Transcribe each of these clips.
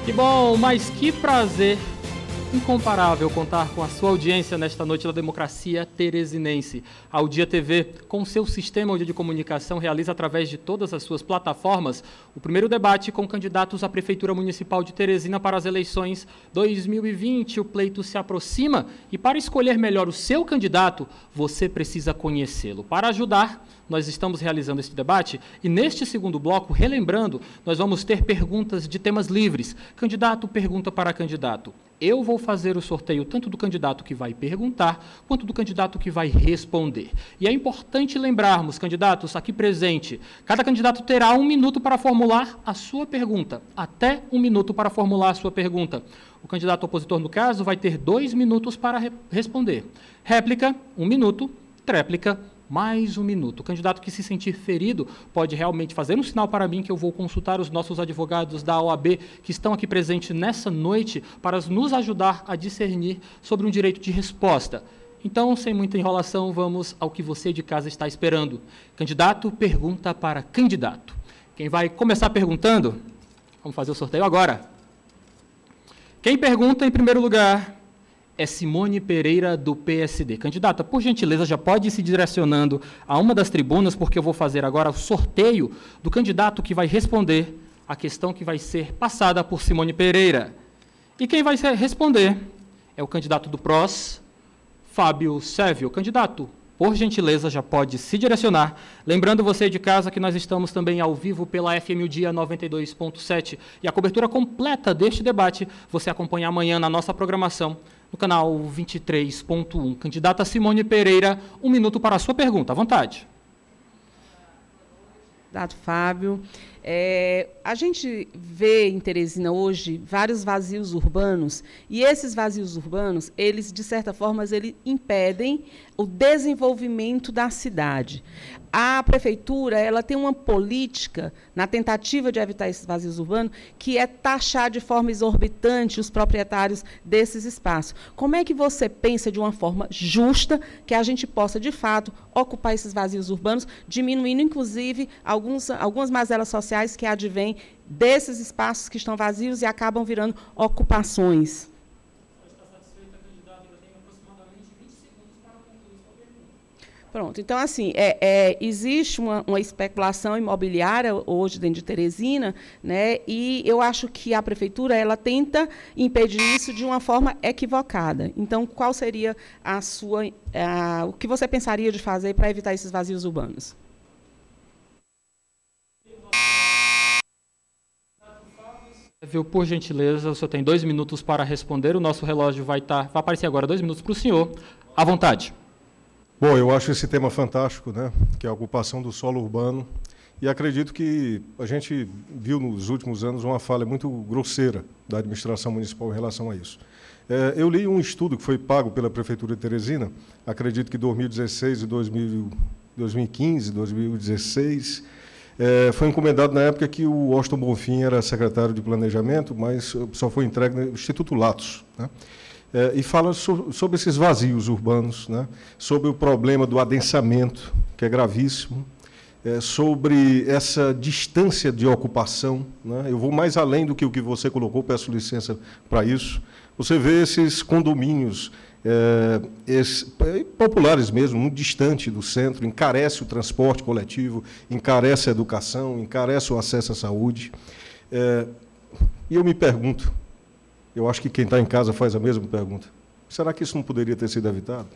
Que bom, mas que prazer incomparável contar com a sua audiência nesta noite da democracia teresinense. A Dia TV, com seu sistema de comunicação, realiza através de todas as suas plataformas o primeiro debate com candidatos à Prefeitura Municipal de Teresina para as eleições 2020. O pleito se aproxima e, para escolher melhor o seu candidato, você precisa conhecê-lo. Para ajudar, nós estamos realizando este debate e, neste segundo bloco, relembrando, nós vamos ter perguntas de temas livres. Candidato pergunta para candidato. Eu vou fazer o sorteio tanto do candidato que vai perguntar, quanto do candidato que vai responder. E é importante lembrarmos, candidatos aqui presentes, cada candidato terá 1 minuto para formular a sua pergunta. Até 1 minuto para formular a sua pergunta. O candidato opositor, no caso, vai ter 2 minutos para responder. Réplica, 1 minuto. Tréplica, mais 1 minuto. O candidato que se sentir ferido pode realmente fazer um sinal para mim que eu vou consultar os nossos advogados da OAB que estão aqui presentes nessa noite para nos ajudar a discernir sobre um direito de resposta. Então, sem muita enrolação, vamos ao que você de casa está esperando. Candidato pergunta para candidato. Quem vai começar perguntando? Vamos fazer o sorteio agora. Quem pergunta em primeiro lugar é Simone Pereira, do PSD. Candidata, por gentileza, já pode ir se direcionando a uma das tribunas, porque eu vou fazer agora o sorteio do candidato que vai responder a questão que vai ser passada por Simone Pereira. E quem vai responder é o candidato do PROS, Fábio Sérvio. Candidato, por gentileza, já pode se direcionar. Lembrando você de casa que nós estamos também ao vivo pela FM O Dia 92.7. E a cobertura completa deste debate você acompanha amanhã na nossa programação, no canal 23.1. Candidata Simone Pereira, 1 minuto para a sua pergunta. À vontade. Candidato Fábio, a gente vê em Teresina hoje vários vazios urbanos, e esses vazios urbanos, eles, de certa forma, eles impedem o desenvolvimento da cidade. A prefeitura, ela tem uma política, na tentativa de evitar esses vazios urbanos, que é taxar de forma exorbitante os proprietários desses espaços. Como é que você pensa de uma forma justa que a gente possa, de fato, ocupar esses vazios urbanos, diminuindo, inclusive, algumas mazelas sociais que advêm desses espaços que estão vazios e acabam virando ocupações? Pronto, então, assim, existe uma especulação imobiliária hoje dentro de Teresina, né, e eu acho que a prefeitura ela tenta impedir isso de uma forma equivocada. Então, qual seria o que você pensaria de fazer para evitar esses vazios urbanos? Por gentileza, o senhor tem 2 minutos para responder. O nosso relógio vai aparecer agora 2 minutos para o senhor. À vontade. Bom, eu acho esse tema fantástico, né, que é a ocupação do solo urbano, e acredito que a gente viu nos últimos anos uma falha muito grosseira da administração municipal em relação a isso. Eu li um estudo que foi pago pela Prefeitura de Teresina, acredito que 2016 e 2015, 2016, foi encomendado na época que o Washington Bonfim era secretário de Planejamento, mas só foi entregue no Instituto Lattes, né? E fala sobre esses vazios urbanos, né? Sobre o problema do adensamento, que é gravíssimo, sobre essa distância de ocupação, né? Eu vou mais além do que o que você colocou, peço licença para isso. Você vê esses condomínios populares mesmo, muito distante do centro, encarece o transporte coletivo, encarece a educação, encarece o acesso à saúde. E eu me pergunto, eu acho que quem está em casa faz a mesma pergunta, será que isso não poderia ter sido evitado?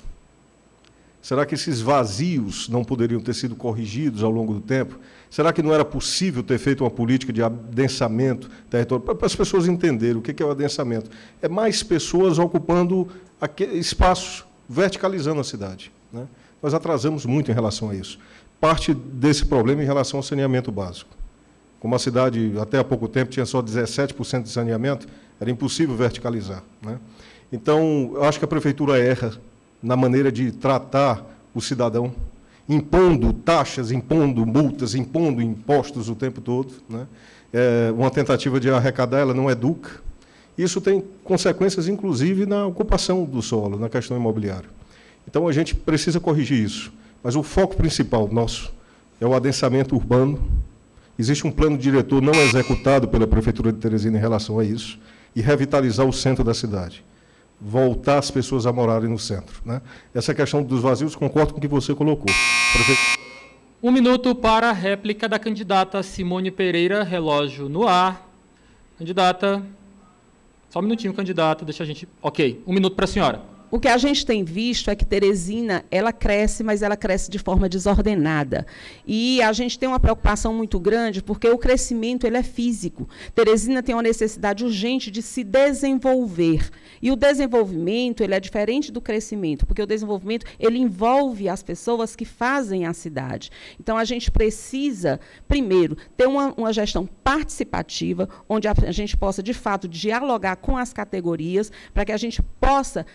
Será que esses vazios não poderiam ter sido corrigidos ao longo do tempo? Será que não era possível ter feito uma política de adensamento territorial? Para as pessoas entenderem o que é o adensamento. É mais pessoas ocupando espaços, verticalizando a cidade, né? Nós atrasamos muito em relação a isso. Parte desse problema em relação ao saneamento básico. Como a cidade, até há pouco tempo, tinha só 17% de saneamento, era impossível verticalizar, né? Então, eu acho que a prefeitura erra na maneira de tratar o cidadão, impondo taxas, impondo multas, impondo impostos o tempo todo, né? Uma tentativa de arrecadar, ela não educa. Isso tem consequências, inclusive, na ocupação do solo, na questão imobiliária. Então, a gente precisa corrigir isso. Mas o foco principal nosso é o adensamento urbano Existe um plano diretor não executado pela Prefeitura de Teresina em relação a isso, e revitalizar o centro da cidade. Voltar as pessoas a morarem no centro, né? Essa questão dos vazios, concordo com o que você colocou. Um minuto para a réplica da candidata Simone Pereira, relógio no ar. Candidata, só um minutinho, candidata, deixa a gente... Ok, um minuto para a senhora. O que a gente tem visto é que Teresina, ela cresce, mas ela cresce de forma desordenada. E a gente tem uma preocupação muito grande, porque o crescimento ele é físico. Teresina tem uma necessidade urgente de se desenvolver. E o desenvolvimento ele é diferente do crescimento, porque o desenvolvimento ele envolve as pessoas que fazem a cidade. Então, a gente precisa, primeiro, ter uma gestão participativa, onde a gente possa, de fato, dialogar com as categorias, para que a gente possa...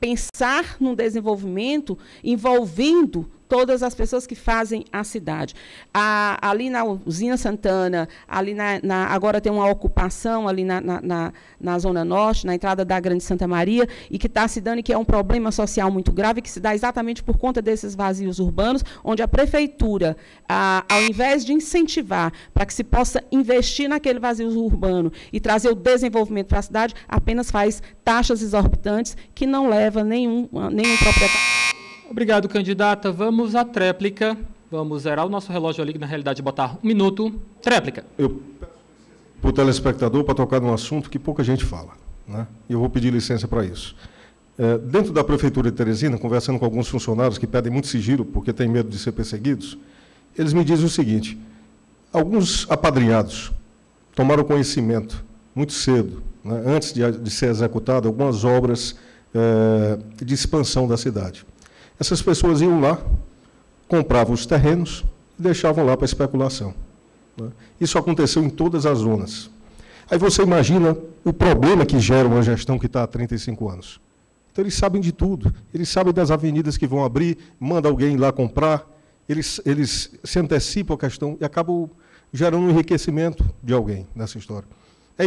pensar num desenvolvimento envolvendo todas as pessoas que fazem a cidade. Ali na Usina Santana, ali agora tem uma ocupação ali na Zona Norte, na entrada da Grande Santa Maria, e que está se dando, e que é um problema social muito grave, que se dá exatamente por conta desses vazios urbanos, onde a prefeitura, ao invés de incentivar para que se possa investir naquele vazio urbano e trazer o desenvolvimento para a cidade, apenas faz taxas exorbitantes que não leva nenhum proprietário. Obrigado, candidata. Vamos à tréplica. Vamos zerar o nosso relógio ali, na realidade, botar um minuto. Tréplica. Eu peço para o telespectador para tocar num assunto que pouca gente fala, né? E eu vou pedir licença para isso. Dentro da Prefeitura de Teresina, conversando com alguns funcionários que pedem muito sigilo porque têm medo de ser perseguidos, eles me dizem o seguinte: alguns apadrinhados tomaram conhecimento muito cedo, né, antes de ser executado, algumas obras de expansão da cidade. Essas pessoas iam lá, compravam os terrenos e deixavam lá para especulação, né? Isso aconteceu em todas as zonas. Aí você imagina o problema que gera uma gestão que está há 35 anos. Então, eles sabem de tudo. Eles sabem das avenidas que vão abrir, manda alguém lá comprar, eles se antecipam a questão e acabam gerando um enriquecimento de alguém nessa história. É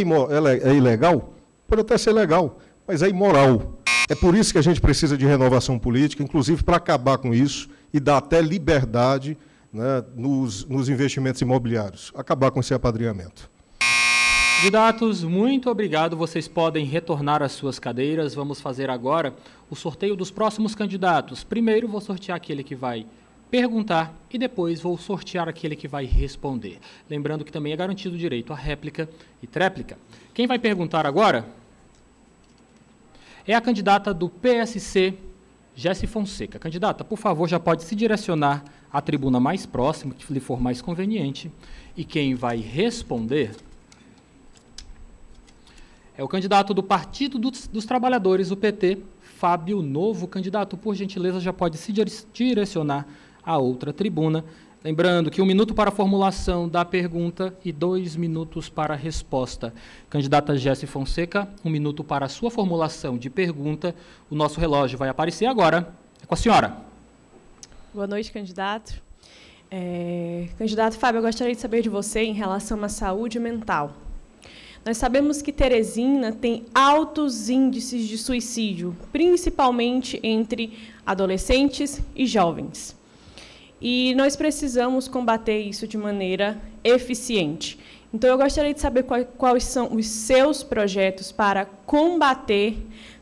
ilegal? Pode até ser legal, mas é imoral. É por isso que a gente precisa de renovação política, inclusive para acabar com isso e dar até liberdade, né, nos investimentos imobiliários, acabar com esse apadrinhamento. Candidatos, muito obrigado. Vocês podem retornar às suas cadeiras. Vamos fazer agora o sorteio dos próximos candidatos. Primeiro, vou sortear aquele que vai perguntar e depois vou sortear aquele que vai responder. Lembrando que também é garantido o direito à réplica e tréplica. Quem vai perguntar agora é a candidata do PSC, Jessi Fonseca. Candidata, por favor, já pode se direcionar à tribuna mais próxima, que lhe for mais conveniente. E quem vai responder é o candidato do Partido dos Trabalhadores, o PT, Fábio Novo. Candidato, por gentileza, já pode se direcionar à outra tribuna. Lembrando que 1 minuto para a formulação da pergunta e 2 minutos para a resposta. Candidata Jessi Fonseca, 1 minuto para a sua formulação de pergunta. O nosso relógio vai aparecer agora. É com a senhora. Boa noite, candidato. Candidato Fábio, eu gostaria de saber de você em relação à saúde mental. Nós sabemos que Teresina tem altos índices de suicídio, principalmente entre adolescentes e jovens. E nós precisamos combater isso de maneira eficiente. Então, eu gostaria de saber quais são os seus projetos para combater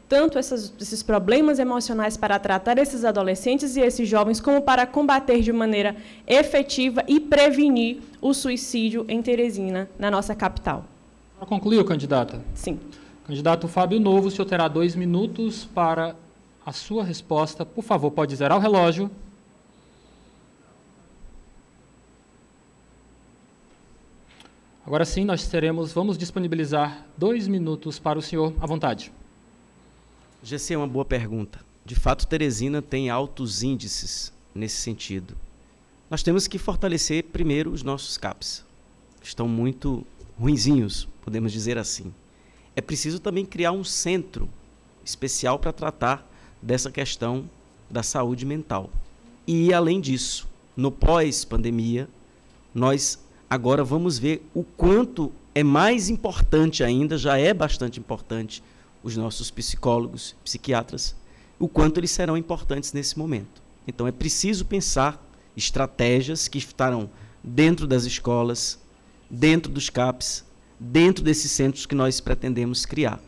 tanto esses problemas emocionais, para tratar esses adolescentes e esses jovens, como para combater de maneira efetiva e prevenir o suicídio em Teresina, na nossa capital. Concluiu, candidata? Sim. Candidato Fábio Novo, o senhor terá 2 minutos para a sua resposta. Por favor, pode zerar o relógio. Agora sim, vamos disponibilizar 2 minutos para o senhor, à vontade. Jessi, é uma boa pergunta. De fato, Teresina tem altos índices nesse sentido. Nós temos que fortalecer primeiro os nossos CAPs. Estão muito ruinzinhos, podemos dizer assim. É preciso também criar um centro especial para tratar dessa questão da saúde mental. E, além disso, no pós-pandemia, nós agora vamos ver o quanto é mais importante ainda, já é bastante importante, os nossos psicólogos, psiquiatras, o quanto eles serão importantes nesse momento. Então, é preciso pensar estratégias que estarão dentro das escolas, dentro dos CAPs, dentro desses centros que nós pretendemos criar.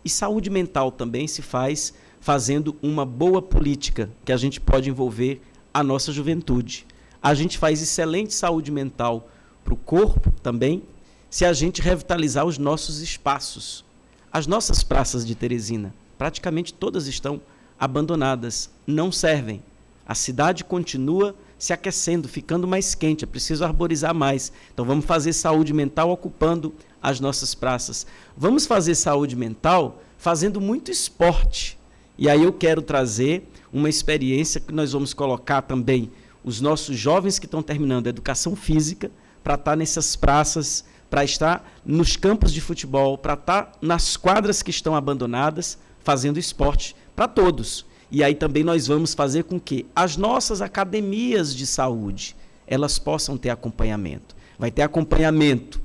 E saúde mental também se faz fazendo uma boa política que a gente pode envolver a nossa juventude. A gente faz excelente saúde mental para o corpo também, se a gente revitalizar os nossos espaços. As nossas praças de Teresina, praticamente todas estão abandonadas, não servem. A cidade continua se aquecendo, ficando mais quente, é preciso arborizar mais. Então vamos fazer saúde mental ocupando as nossas praças. Vamos fazer saúde mental fazendo muito esporte. E aí eu quero trazer uma experiência que nós vamos colocar também os nossos jovens que estão terminando a educação física para estar nessas praças, para estar nos campos de futebol, para estar nas quadras que estão abandonadas, fazendo esporte para todos. E aí também nós vamos fazer com que as nossas academias de saúde, elas possam ter acompanhamento. Vai ter acompanhamento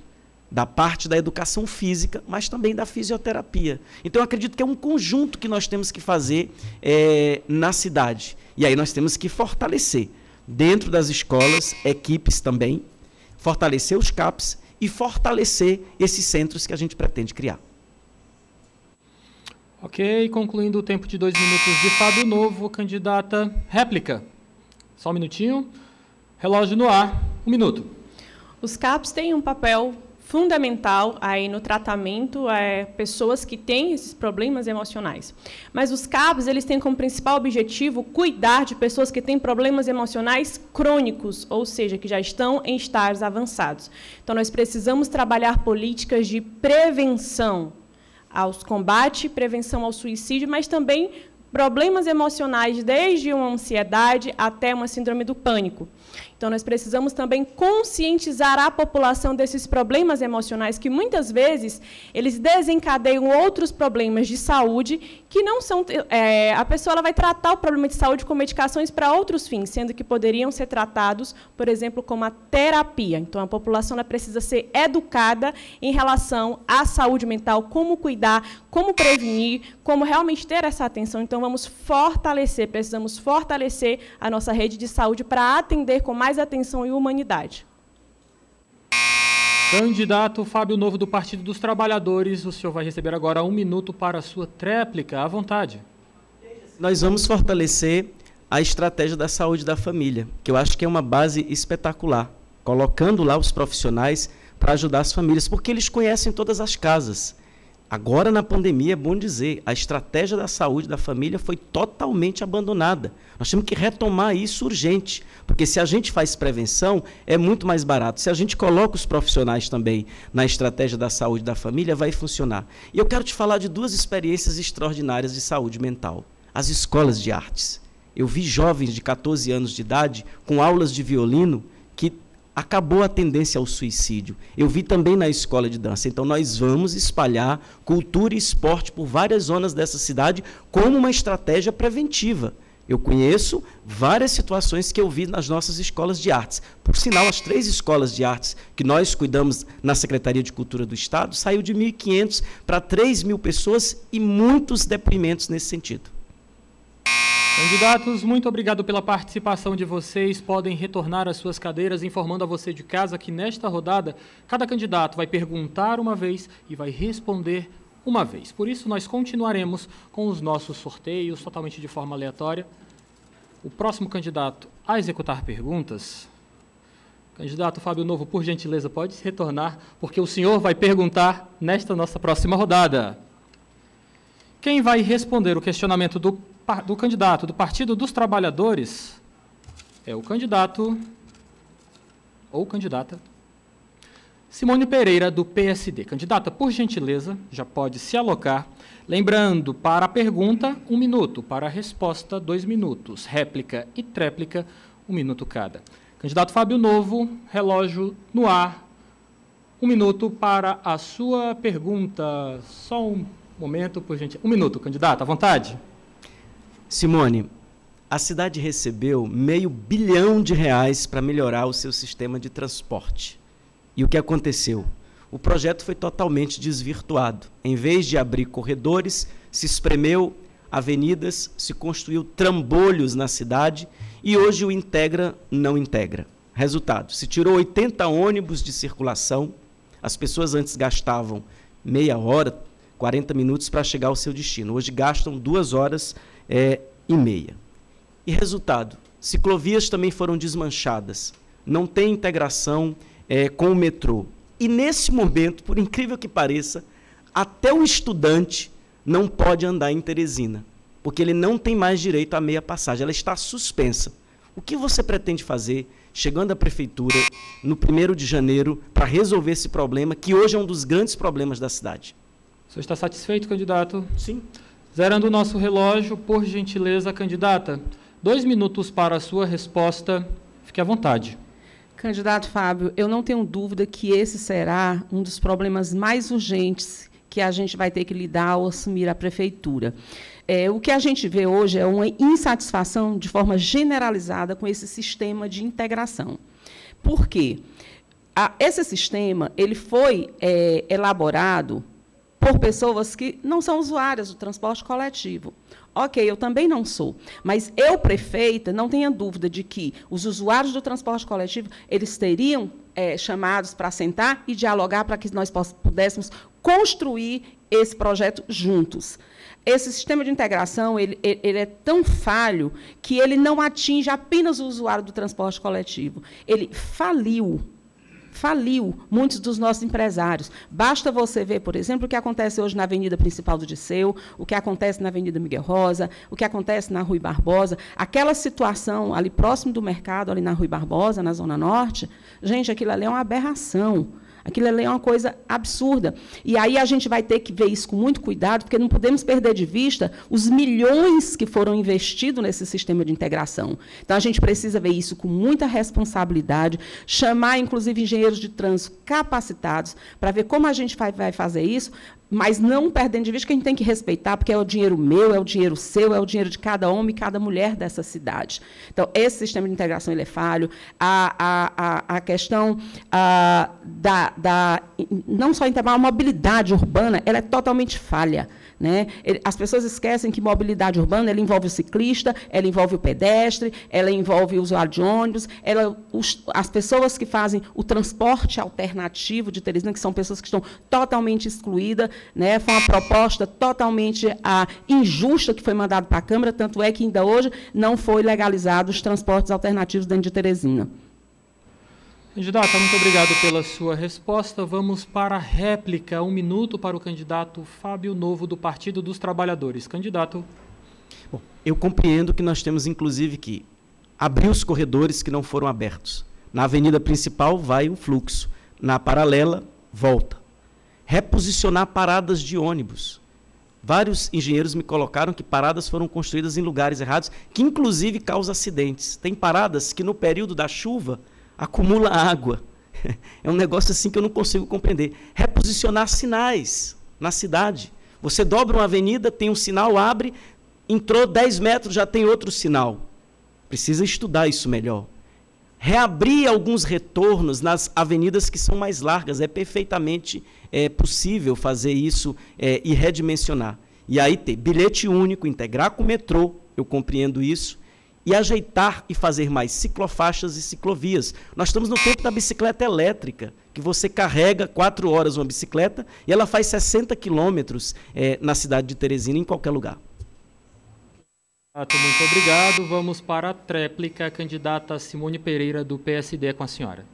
da parte da educação física, mas também da fisioterapia. Então eu acredito que é um conjunto que nós temos que fazer na cidade. E aí nós temos que fortalecer dentro das escolas, equipes também, fortalecer os CAPs e fortalecer esses centros que a gente pretende criar. Ok, concluindo o tempo de 2 minutos de Fábio Novo, candidata, réplica. Só um minutinho. Relógio no ar, 1 minuto. Os CAPs têm um papel fundamental aí no tratamento pessoas que têm esses problemas emocionais. Mas os CAPs, eles têm como principal objetivo cuidar de pessoas que têm problemas emocionais crônicos, ou seja, que já estão em estágios avançados. Então, nós precisamos trabalhar políticas de prevenção aos combate, prevenção ao suicídio, mas também problemas emocionais, desde uma ansiedade até uma síndrome do pânico. Então, nós precisamos também conscientizar a população desses problemas emocionais, que muitas vezes eles desencadeiam outros problemas de saúde, que não são... a pessoa ela vai tratar o problema de saúde com medicações para outros fins, sendo que poderiam ser tratados, por exemplo, como a terapia. Então, a população ela precisa ser educada em relação à saúde mental, como cuidar, como prevenir, como realmente ter essa atenção. Então, precisamos fortalecer a nossa rede de saúde para atender com mais atenção e humanidade. Candidato Fábio Novo, do Partido dos Trabalhadores, o senhor vai receber agora 1 minuto para a sua tréplica. À vontade. Nós vamos fortalecer a estratégia da saúde da família, que eu acho que é uma base espetacular, colocando lá os profissionais para ajudar as famílias, porque eles conhecem todas as casas. Agora, na pandemia, é bom dizer, a estratégia da saúde da família foi totalmente abandonada. Nós temos que retomar isso urgente, porque se a gente faz prevenção, é muito mais barato. Se a gente coloca os profissionais também na estratégia da saúde da família, vai funcionar. E eu quero te falar de 2 experiências extraordinárias de saúde mental. As escolas de artes. Eu vi jovens de 14 anos de idade com aulas de violino que acabou a tendência ao suicídio. Eu vi também na escola de dança. Então, nós vamos espalhar cultura e esporte por várias zonas dessa cidade como uma estratégia preventiva. Eu conheço várias situações que eu vi nas nossas escolas de artes. Por sinal, as 3 escolas de artes que nós cuidamos na Secretaria de Cultura do Estado saiu de 1.500 para 3.000 pessoas e muitos depoimentos nesse sentido. Candidatos, muito obrigado pela participação de vocês. Podem retornar às suas cadeiras, informando a você de casa que nesta rodada, cada candidato vai perguntar uma vez e vai responder uma vez. Por isso, nós continuaremos com os nossos sorteios, totalmente de forma aleatória. O próximo candidato a executar perguntas, candidato Fábio Novo, por gentileza, pode retornar, porque o senhor vai perguntar nesta nossa próxima rodada. Quem vai responder o questionamento do candidato do Partido dos Trabalhadores é o candidato ou candidata Simone Pereira, do PSD. Candidata, por gentileza, já pode se alocar. Lembrando, para a pergunta, 1 minuto. Para a resposta, 2 minutos. Réplica e tréplica, 1 minuto cada. Candidato Fábio Novo, relógio no ar. 1 minuto para a sua pergunta. Só um momento, por gentileza. 1 minuto, candidato, à vontade. Simone, a cidade recebeu R$500 bilhão para melhorar o seu sistema de transporte. E o que aconteceu? O projeto foi totalmente desvirtuado. Em vez de abrir corredores, se espremeu avenidas, se construiu trambolhos na cidade e hoje o integra não integra. Resultado, se tirou 80 ônibus de circulação, as pessoas antes gastavam meia hora, 40 minutos para chegar ao seu destino. Hoje gastam 2 horas e meia. E resultado, ciclovias também foram desmanchadas. Não tem integração com o metrô. E nesse momento, por incrível que pareça, até o estudante não pode andar em Teresina, porque ele não tem mais direito à meia passagem, ela está suspensa. O que você pretende fazer, chegando à prefeitura, no 1º de janeiro, para resolver esse problema, que hoje é um dos grandes problemas da cidade? O senhor está satisfeito, candidato? Sim. Zerando o nosso relógio, por gentileza, candidata, 2 minutos para a sua resposta. Fique à vontade. Candidato Fábio, eu não tenho dúvida que esse será um dos problemas mais urgentes que a gente vai ter que lidar ao assumir a prefeitura. O que a gente vê hoje é uma insatisfação de forma generalizada com esse sistema de integração. Por quê? Esse sistema ele foi elaborado por pessoas que não são usuárias do transporte coletivo. Ok, eu também não sou, mas eu, prefeita, não tenha dúvida de que os usuários do transporte coletivo eles teriam chamados para sentar e dialogar para que nós pudéssemos construir esse projeto juntos. Esse sistema de integração ele é tão falho que ele não atinge apenas o usuário do transporte coletivo. Ele faliu muitos dos nossos empresários. Basta você ver, por exemplo, o que acontece hoje na Avenida Principal do Disseu, o que acontece na Avenida Miguel Rosa, o que acontece na Rui Barbosa, aquela situação ali próximo do mercado, ali na Rui Barbosa, na Zona Norte, gente, aquilo ali é uma aberração. Aquilo ali é uma coisa absurda. E aí a gente vai ter que ver isso com muito cuidado, porque não podemos perder de vista os milhões que foram investidos nesse sistema de integração. Então, a gente precisa ver isso com muita responsabilidade, chamar, inclusive, engenheiros de trânsito capacitados para ver como a gente vai fazer isso, mas não perdendo de vista que a gente tem que respeitar, porque é o dinheiro meu, é o dinheiro seu, é o dinheiro de cada homem e cada mulher dessa cidade. Então, esse sistema de integração ele é falho. A questão não só a mobilidade urbana, ela é totalmente falha. Né? As pessoas esquecem que mobilidade urbana ela envolve o ciclista, ela envolve o pedestre, ela envolve o usuário de ônibus, as pessoas que fazem o transporte alternativo de Teresina, que são pessoas que estão totalmente excluídas. Né? Foi uma proposta totalmente injusta que foi mandada para a Câmara, tanto é que ainda hoje não foi legalizado os transportes alternativos dentro de Teresina. Candidata, muito obrigado pela sua resposta. Vamos para a réplica. 1 minuto para o candidato Fábio Novo, do Partido dos Trabalhadores. Candidato. Bom, eu compreendo que nós temos, inclusive, que abrir os corredores que não foram abertos. Na avenida principal vai o fluxo. Na paralela, volta. Reposicionar paradas de ônibus. Vários engenheiros me colocaram que paradas foram construídas em lugares errados, que, inclusive, causam acidentes. Tem paradas que, no período da chuva, acumula água. É um negócio assim que eu não consigo compreender. Reposicionar sinais na cidade. Você dobra uma avenida, tem um sinal, abre, entrou 10 metros, já tem outro sinal. Precisa estudar isso melhor. Reabrir alguns retornos nas avenidas que são mais largas. É perfeitamente possível fazer isso e redimensionar. E aí ter bilhete único, integrar com o metrô, eu compreendo isso, e ajeitar e fazer mais ciclofaixas e ciclovias. Nós estamos no tempo da bicicleta elétrica, que você carrega 4 horas uma bicicleta e ela faz 60 quilômetros na cidade de Teresina, em qualquer lugar. Muito obrigado. Vamos para a tréplica. A candidata Simone Pereira, do PSD, é com a senhora.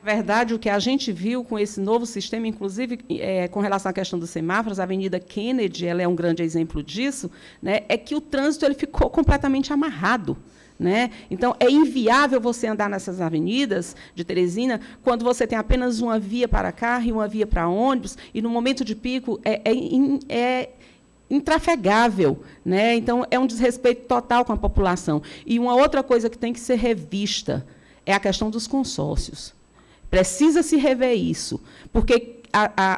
Na verdade, o que a gente viu com esse novo sistema, inclusive com relação à questão dos semáforos, a Avenida Kennedy ela é um grande exemplo disso, né, é que o trânsito ele ficou completamente amarrado. Né? Então, é inviável você andar nessas avenidas de Teresina quando você tem apenas uma via para carro e uma via para ônibus, e no momento de pico é intrafegável. Né? Então, é um desrespeito total com a população. E uma outra coisa que tem que ser revista é a questão dos consórcios. Precisa se rever isso, porque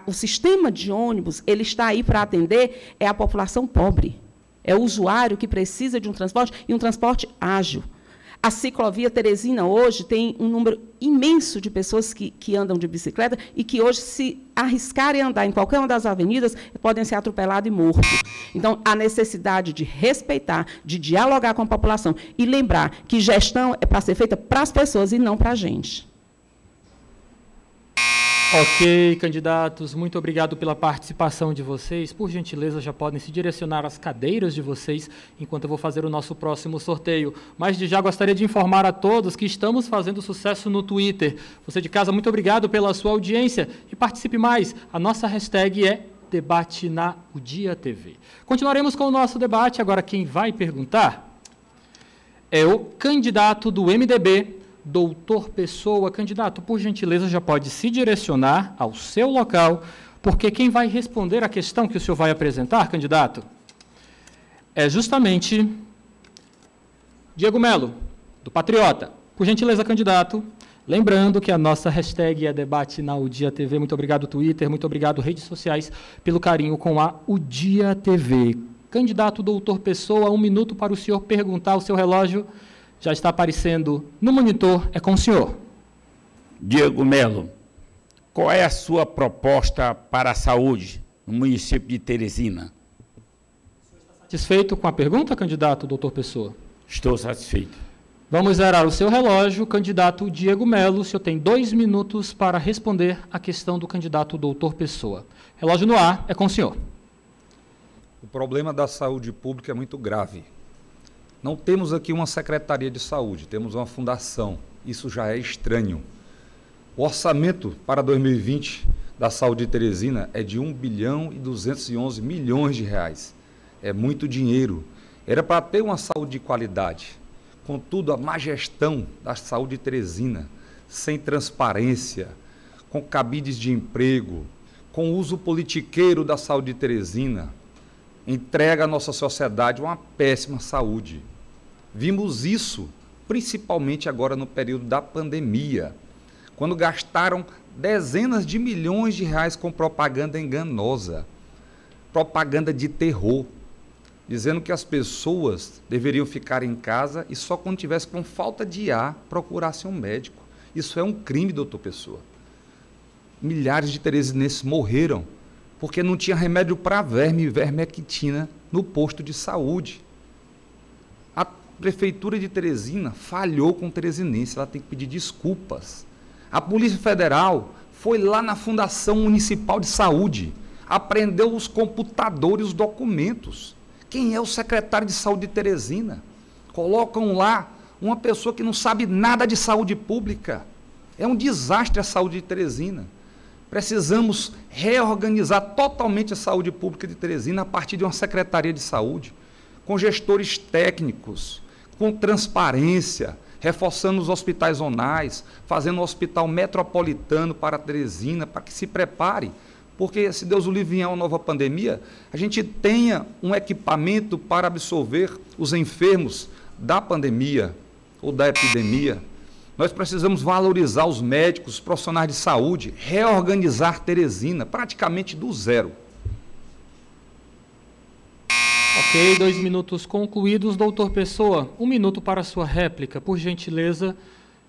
o sistema de ônibus ele está aí para atender a população pobre. É o usuário que precisa de um transporte, e um transporte ágil. A ciclovia Teresina hoje tem um número imenso de pessoas que andam de bicicleta e que hoje, se arriscarem a andar em qualquer uma das avenidas, podem ser atropelados e mortos. Então, a necessidade de respeitar, de dialogar com a população e lembrar que gestão é para ser feita para as pessoas e não para a gente. Ok, candidatos, muito obrigado pela participação de vocês. Por gentileza, já podem se direcionar às cadeiras de vocês, enquanto eu vou fazer o nosso próximo sorteio. Mas, de já, gostaria de informar a todos que estamos fazendo sucesso no Twitter. Você de casa, muito obrigado pela sua audiência e participe mais. A nossa hashtag é Debate na Udia TV. Continuaremos com o nosso debate. Agora, quem vai perguntar é o candidato do MDB, Doutor Pessoa. Candidato, por gentileza, já pode se direcionar ao seu local, porque quem vai responder a questão que o senhor vai apresentar, candidato, é justamente Diego Melo, do Patriota. Por gentileza, candidato, lembrando que a nossa hashtag é Debate na Udia TV. Muito obrigado, Twitter, muito obrigado, redes sociais, pelo carinho com a Udia TV. Candidato Doutor Pessoa, 1 minuto para o senhor perguntar. O seu relógio já está aparecendo no monitor, é com o senhor. Diego Melo, qual é a sua proposta para a saúde no município de Teresina? Está satisfeito com a pergunta, candidato Doutor Pessoa? Estou satisfeito. Vamos zerar o seu relógio. Candidato Diego Melo, o senhor tem 2 minutos para responder a questão do candidato Doutor Pessoa. Relógio no ar, é com o senhor. O problema da saúde pública é muito grave. Não temos aqui uma Secretaria de Saúde, temos uma fundação. Isso já é estranho. O orçamento para 2020 da saúde de Teresina é de 1.211 bilhões de reais. É muito dinheiro. Era para ter uma saúde de qualidade. Contudo, a má gestão da saúde de Teresina, sem transparência, com cabides de emprego, com uso politiqueiro da saúde de Teresina, entrega à nossa sociedade uma péssima saúde. Vimos isso principalmente agora no período da pandemia, quando gastaram dezenas de milhões de reais com propaganda enganosa, propaganda de terror, dizendo que as pessoas deveriam ficar em casa e só quando tivesse com falta de ar procurasse um médico. Isso é um crime, doutor Pessoa. Milhares de teresinenses morreram porque não tinha remédio para verme e vermectina no posto de saúde. A Prefeitura de Teresina falhou com o teresinense, ela tem que pedir desculpas. A Polícia Federal foi lá na Fundação Municipal de Saúde, apreendeu os computadores, os documentos. Quem é o secretário de Saúde de Teresina? Colocam lá uma pessoa que não sabe nada de saúde pública. É um desastre a saúde de Teresina. Precisamos reorganizar totalmente a saúde pública de Teresina a partir de uma Secretaria de Saúde, com gestores técnicos, com transparência, reforçando os hospitais zonais, fazendo um hospital metropolitano para Teresina, para que se prepare, porque, se Deus o livre, vier uma nova pandemia, a gente tenha um equipamento para absorver os enfermos da pandemia ou da epidemia. Nós precisamos valorizar os médicos, os profissionais de saúde, reorganizar Teresina, praticamente do zero. Ok, 2 minutos concluídos. Doutor Pessoa, 1 minuto para a sua réplica. Por gentileza,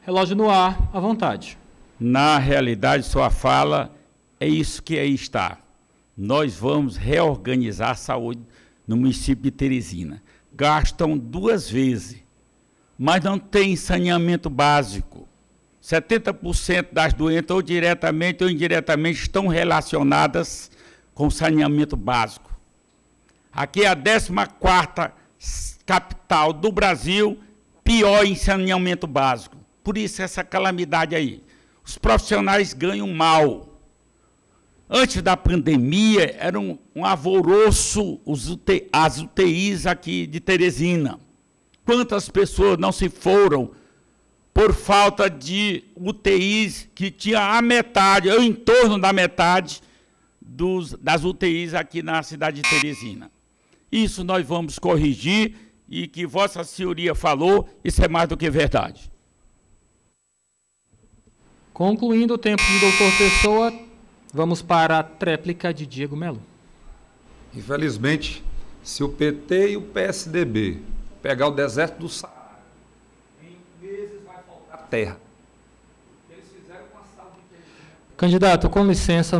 relógio no ar, à vontade. Na realidade, sua fala é isso que aí está. Nós vamos reorganizar a saúde no município de Teresina. Gastam 2 vezes, mas não tem saneamento básico. 70% das doenças, ou diretamente ou indiretamente, estão relacionadas com saneamento básico. Aqui é a 14ª capital do Brasil, pior em saneamento básico. Por isso essa calamidade aí. Os profissionais ganham mal. Antes da pandemia, era um alvoroço as UTIs aqui de Teresina. Quantas pessoas não se foram por falta de UTIs que tinha a metade, ou em torno da metade das UTIs aqui na cidade de Teresina. Isso nós vamos corrigir e que Vossa Senhoria falou, isso é mais do que verdade. Concluindo o tempo de doutor Pessoa, vamos para a tréplica de Diego Melo. Infelizmente, se o PT e o PSDB pegar o deserto do Saara, em terra. Candidato, com licença,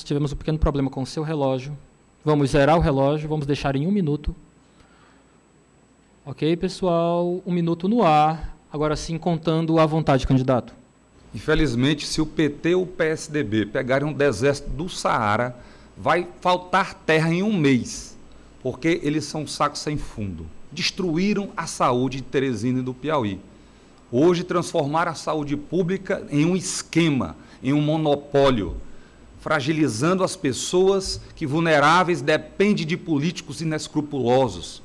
tivemos um pequeno problema com o seu relógio. Vamos zerar o relógio, vamos deixar em 1 minuto. Ok, pessoal, 1 minuto no ar. Agora sim, contando à vontade, candidato. Infelizmente, se o PT ou o PSDB pegarem um deserto do Saara, vai faltar terra em 1 mês, porque eles são sacos sem fundo. Destruíram a saúde de Teresina e do Piauí. Hoje transformaram a saúde pública em um esquema, em um monopólio, fragilizando as pessoas que vulneráveis dependem de políticos inescrupulosos,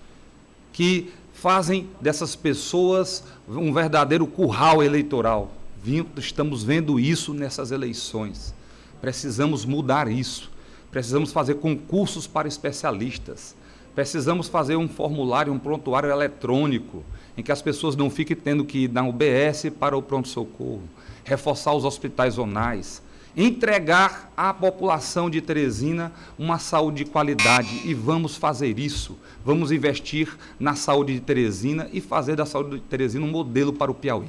que fazem dessas pessoas um verdadeiro curral eleitoral. Estamos vendo isso nessas eleições. Precisamos mudar isso. Precisamos fazer concursos para especialistas. Precisamos fazer um formulário, um prontuário eletrônico, em que as pessoas não fiquem tendo que ir da UBS para o pronto-socorro, reforçar os hospitais zonais, entregar à população de Teresina uma saúde de qualidade, e vamos fazer isso. Vamos investir na saúde de Teresina e fazer da saúde de Teresina um modelo para o Piauí.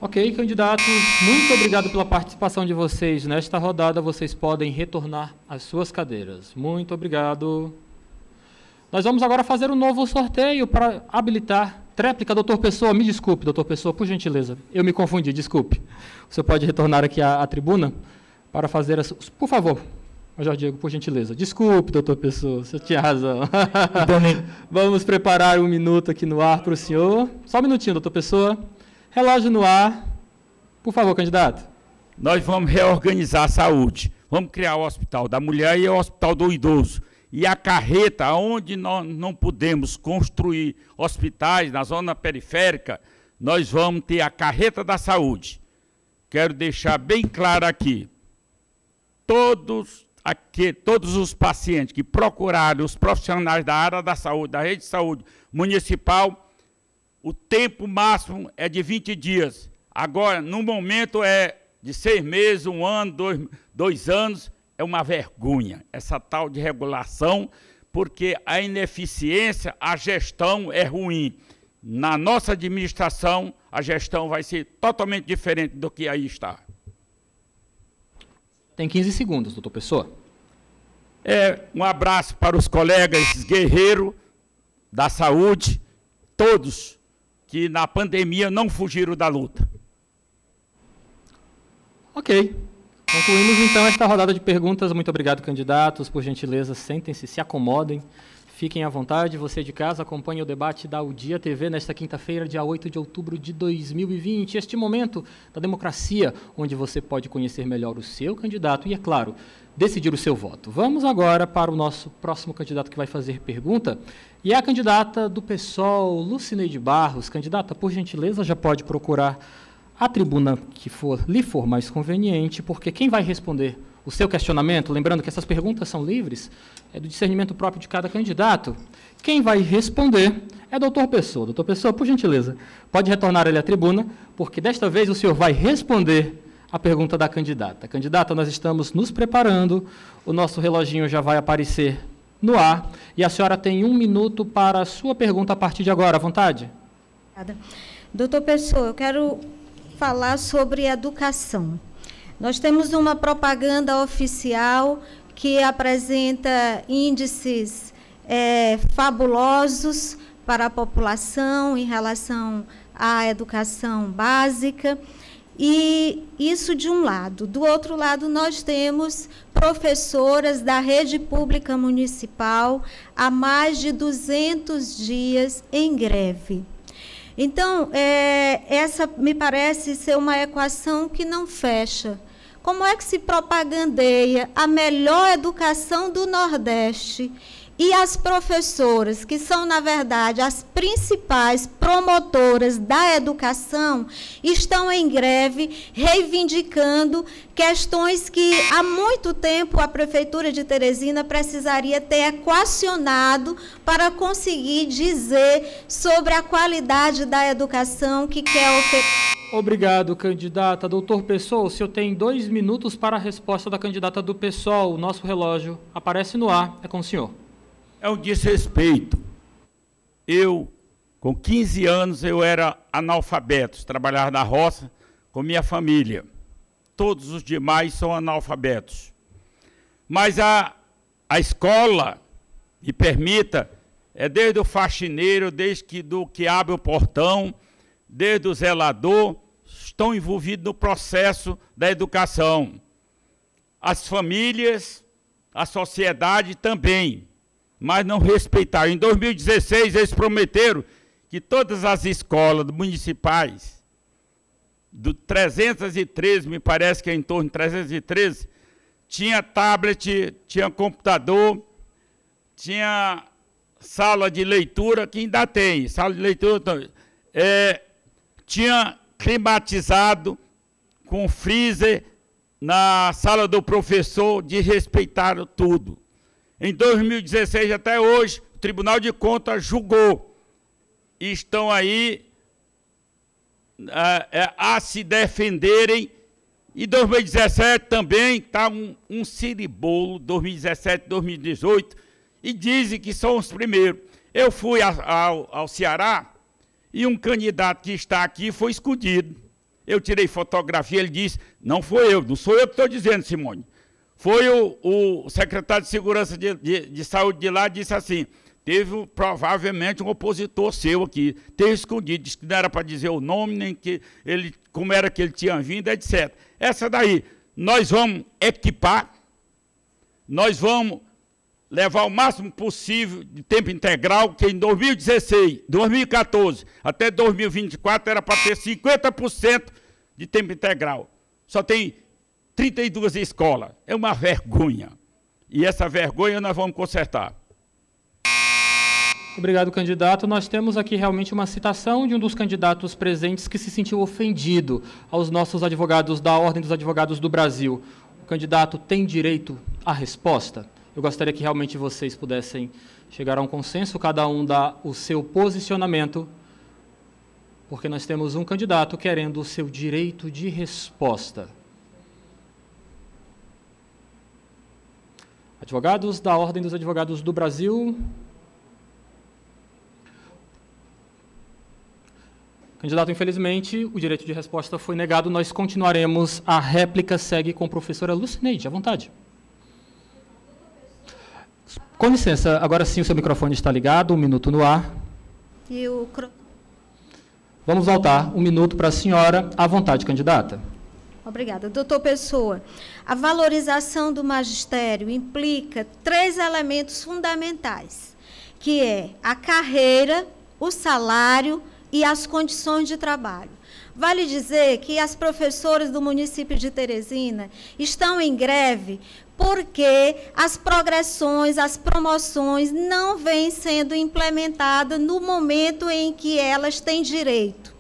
Ok, candidatos, muito obrigado pela participação de vocês nesta rodada. Vocês podem retornar às suas cadeiras. Muito obrigado. Nós vamos agora fazer um novo sorteio para habilitar tréplica. Doutor Pessoa, me desculpe, doutor Pessoa, por gentileza. Eu me confundi, desculpe. O senhor pode retornar aqui à tribuna para fazer essa... Por favor, Major Diego, por gentileza. Desculpe, doutor Pessoa, o senhor tinha razão. Vamos preparar 1 minuto aqui no ar para o senhor. Só um minutinho, doutor Pessoa. Relógio no ar. Por favor, candidato. Nós vamos reorganizar a saúde. Vamos criar o Hospital da Mulher e o Hospital do Idoso. E a carreta, onde nós não podemos construir hospitais na zona periférica, nós vamos ter a carreta da saúde. Quero deixar bem claro aqui, todos os pacientes que procurarem os profissionais da área da saúde, da rede de saúde municipal, o tempo máximo é de 20 dias. Agora, no momento, é de 6 meses, 1 ano, 2 anos. É uma vergonha essa tal de regulação, porque a ineficiência, a gestão é ruim. Na nossa administração, a gestão vai ser totalmente diferente do que aí está. Tem 15 segundos, doutor Pessoa. Um abraço para os colegas, esses guerreiros da saúde, todos que na pandemia não fugiram da luta. Ok. Concluímos então esta rodada de perguntas. Muito obrigado, candidatos. Por gentileza, sentem-se, se acomodem. Fiquem à vontade. Você de casa acompanha o debate da O Dia TV nesta quinta-feira, dia 8 de outubro de 2020. Este momento da democracia, onde você pode conhecer melhor o seu candidato e, é claro, decidir o seu voto. Vamos agora para o nosso próximo candidato que vai fazer pergunta. E é a candidata do PSOL, Lucineide Barros. Candidata, por gentileza, já pode procurar a tribuna que lhe for mais conveniente, porque quem vai responder o seu questionamento, lembrando que essas perguntas são livres, é do discernimento próprio de cada candidato, quem vai responder é o doutor Pessoa. Doutor Pessoa, por gentileza, pode retornar ele à tribuna, porque desta vez o senhor vai responder a pergunta da candidata. Candidata, nós estamos nos preparando, o nosso reloginho já vai aparecer no ar, e a senhora tem 1 minuto para a sua pergunta a partir de agora, à vontade. Obrigada. Doutor Pessoa, eu quero falar sobre educação. Nós temos uma propaganda oficial que apresenta índices fabulosos para a população em relação à educação básica, e isso de um lado. Do outro lado, nós temos professoras da rede pública municipal há mais de 200 dias em greve. Então, essa me parece ser uma equação que não fecha. Como é que se propagandeia a melhor educação do Nordeste e as professoras, que são, na verdade, as principais promotoras da educação, estão em greve reivindicando questões que há muito tempo a Prefeitura de Teresina precisaria ter equacionado para conseguir dizer sobre a qualidade da educação que quer oferecer? Obrigado, candidata. Doutor Pessoa, o senhor tem 2 minutos para a resposta da candidata do PSOL. O nosso relógio aparece no ar. É com o senhor. É um desrespeito eu Com 15 anos eu era analfabeto, trabalhava na roça com minha família. Todos os demais são analfabetos. Mas a escola, me permita, é desde o faxineiro, desde que abre o portão, desde o zelador, estão envolvidos no processo da educação. As famílias, a sociedade também, mas não respeitaram. Em 2016, eles prometeram que todas as escolas municipais, do 313, me parece que é em torno de 313, tinha tablet, tinha computador, tinha sala de leitura, que ainda tem, sala de leitura, tinha climatizado com freezer na sala do professor, desrespeitaram tudo. Em 2016 até hoje, o Tribunal de Contas julgou. E estão aí a se defenderem. E 2017 também está um ciribolo, 2017, 2018, e dizem que são os primeiros. Eu fui ao Ceará e um candidato que está aqui foi escondido. Eu tirei fotografia, ele disse, não foi eu, não sou eu que estou dizendo, Simone. Foi o secretário de Segurança de Saúde de lá, disse assim, teve provavelmente um opositor seu aqui, teve escondido, disse que não era para dizer o nome, nem como era que ele tinha vindo, etc. Essa daí, nós vamos equipar, nós vamos levar o máximo possível de tempo integral, que em 2016, 2014 até 2024 era para ter 50% de tempo integral. Só tem 32 escolas. É uma vergonha. E essa vergonha nós vamos consertar. Obrigado, candidato. Nós temos aqui realmente uma citação de um dos candidatos presentes que se sentiu ofendido aos nossos advogados da Ordem dos Advogados do Brasil. O candidato tem direito à resposta? Eu gostaria que realmente vocês pudessem chegar a um consenso, cada um dá o seu posicionamento, porque nós temos um candidato querendo o seu direito de resposta. Advogados da Ordem dos Advogados do Brasil. Candidato, infelizmente, o direito de resposta foi negado. Nós continuaremos. A réplica segue com a professora Lucineide. À vontade. Com licença, agora sim o seu microfone está ligado. 1 minuto no ar. Vamos voltar. 1 minuto para a senhora. À vontade, candidata. Obrigada. Doutor Pessoa, a valorização do magistério implica 3 elementos fundamentais, que é a carreira, o salário e as condições de trabalho. Vale dizer que as professoras do município de Teresina estão em greve porque as progressões, as promoções não vêm sendo implementadas no momento em que elas têm direito.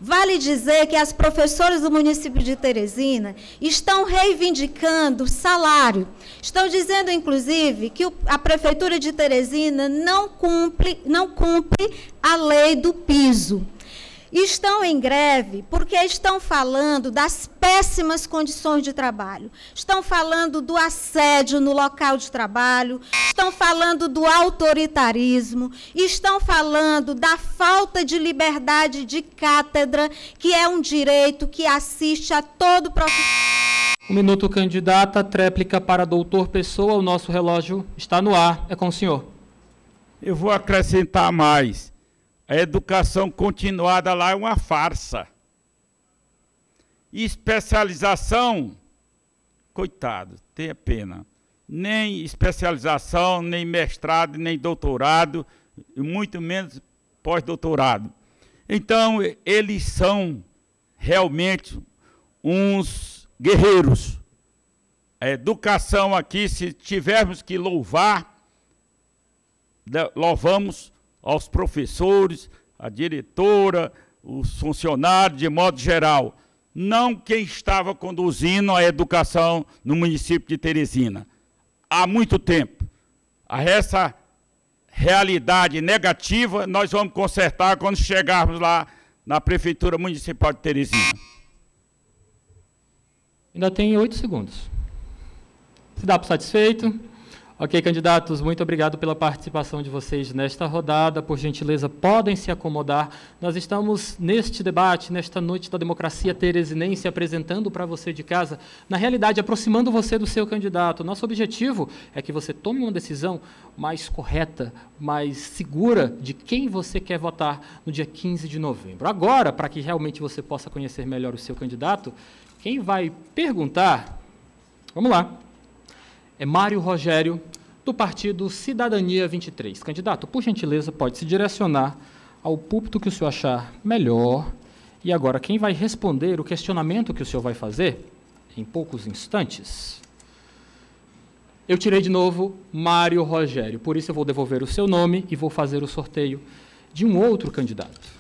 Vale dizer que as professoras do município de Teresina estão reivindicando salário. Estão dizendo, inclusive, que a Prefeitura de Teresina não cumpre a lei do piso. Estão em greve porque estão falando das péssimas condições de trabalho, estão falando do assédio no local de trabalho, estão falando do autoritarismo, estão falando da falta de liberdade de cátedra, que é um direito que assiste a todo profissional. 1 minuto, candidata. Tréplica para doutor Pessoa. O nosso relógio está no ar. É com o senhor. Eu vou acrescentar mais. A educação continuada lá é uma farsa. Especialização, coitado, tenha pena. Nem especialização, nem mestrado, nem doutorado, e muito menos pós-doutorado. Então, eles são realmente uns guerreiros. A educação aqui, se tivermos que louvar, louvamos aos professores, a diretora, os funcionários, de modo geral. Não quem estava conduzindo a educação no município de Teresina. Há muito tempo. Essa realidade negativa nós vamos consertar quando chegarmos lá na Prefeitura Municipal de Teresina. Ainda tem 8 segundos. Se dá por satisfeito. Ok, candidatos, muito obrigado pela participação de vocês nesta rodada. Por gentileza, podem se acomodar. Nós estamos neste debate, nesta noite da democracia teresinense, apresentando para você de casa, na realidade, aproximando você do seu candidato. Nosso objetivo é que você tome uma decisão mais correta, mais segura de quem você quer votar no dia 15 de novembro. Agora, para que realmente você possa conhecer melhor o seu candidato, quem vai perguntar, vamos lá, é Mário Rogério, do partido Cidadania 23. Candidato, por gentileza, pode se direcionar ao púlpito que o senhor achar melhor. E agora, quem vai responder o questionamento que o senhor vai fazer, em poucos instantes, eu tirei de novo Mário Rogério. Por isso, eu vou devolver o seu nome e vou fazer o sorteio de um outro candidato.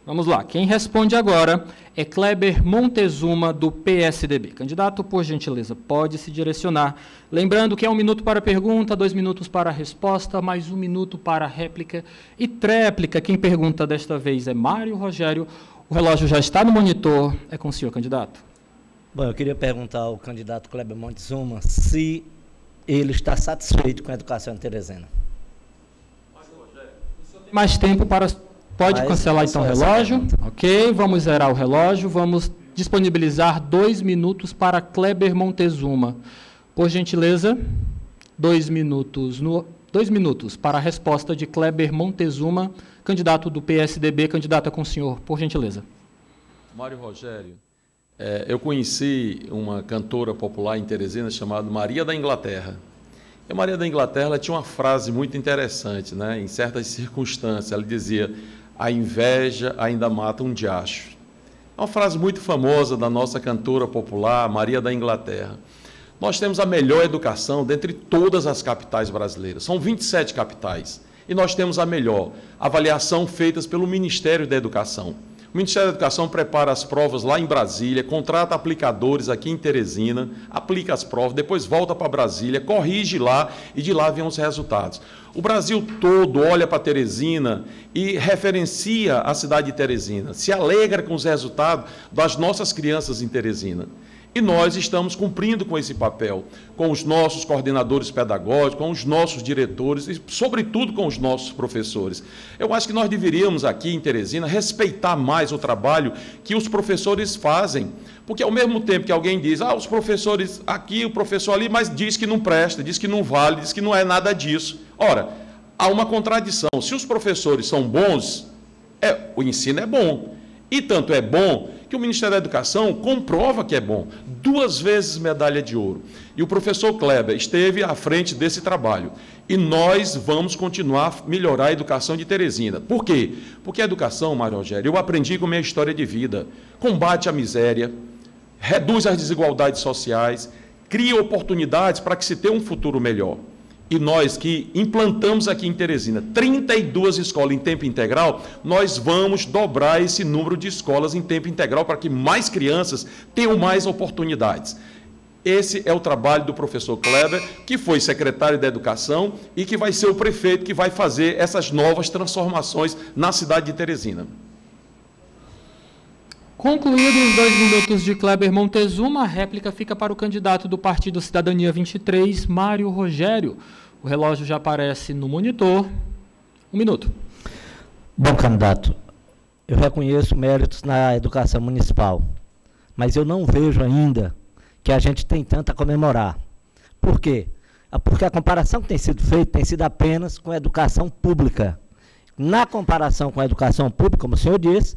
Vamos lá, quem responde agora é Kleber Montezuma, do PSDB. Candidato, por gentileza, pode se direcionar. Lembrando que é 1 minuto para a pergunta, 2 minutos para a resposta, mais 1 minuto para a réplica e tréplica. Quem pergunta desta vez é Mário Rogério. O relógio já está no monitor. É com o senhor, candidato. Bom, eu queria perguntar ao candidato Kleber Montezuma se ele está satisfeito com a educação em Teresina. Mário Rogério, o senhor tem mais tempo para... Pode cancelar, então, o relógio. Ok, vamos zerar o relógio. Vamos disponibilizar 2 minutos para Kleber Montezuma. Por gentileza, 2 minutos. 2 minutos para a resposta de Kleber Montezuma, candidato do PSDB. Candidato, é com o senhor, por gentileza. Mário Rogério, eu conheci uma cantora popular em Teresina chamada Maria da Inglaterra. E a Maria da Inglaterra ela tinha uma frase muito interessante, né? Em certas circunstâncias. Ela dizia: a inveja ainda mata um diacho. É uma frase muito famosa da nossa cantora popular, Maria da Inglaterra. Nós temos a melhor educação dentre todas as capitais brasileiras. São 27 capitais. E nós temos a melhor avaliação feitas pelo Ministério da Educação. O Ministério da Educação prepara as provas lá em Brasília, contrata aplicadores aqui em Teresina, aplica as provas, depois volta para Brasília, corrige lá e de lá vêm os resultados. O Brasil todo olha para Teresina e referencia a cidade de Teresina, se alegra com os resultados das nossas crianças em Teresina. E nós estamos cumprindo com esse papel, com os nossos coordenadores pedagógicos, com os nossos diretores e, sobretudo, com os nossos professores. Eu acho que nós deveríamos aqui em Teresina respeitar mais o trabalho que os professores fazem, porque ao mesmo tempo que alguém diz, os professores aqui, o professor ali, mas diz que não presta, diz que não vale, diz que não é nada disso. Ora, há uma contradição. Se os professores são bons, o ensino é bom. E tanto é bom que o Ministério da Educação comprova que é bom. 2 vezes medalha de ouro. E o professor Kleber esteve à frente desse trabalho. E nós vamos continuar a melhorar a educação de Teresina. Por quê? Porque a educação, Mário Rogério, eu aprendi com a minha história de vida. Combate a miséria, reduz as desigualdades sociais, cria oportunidades para que se tenha um futuro melhor. E nós que implantamos aqui em Teresina 32 escolas em tempo integral, nós vamos dobrar esse número de escolas em tempo integral para que mais crianças tenham mais oportunidades. Esse é o trabalho do professor Kleber, que foi secretário da Educação e que vai ser o prefeito que vai fazer essas novas transformações na cidade de Teresina. Concluídos os 2 minutos de Kleber Montezuma, a réplica fica para o candidato do partido Cidadania 23, Mário Rogério. O relógio já aparece no monitor. 1 minuto. Bom, candidato, eu reconheço méritos na educação municipal, mas eu não vejo ainda que a gente tem tanto a comemorar. Por quê? Porque a comparação que tem sido feita tem sido apenas com a educação pública. Na comparação com a educação pública, como o senhor disse,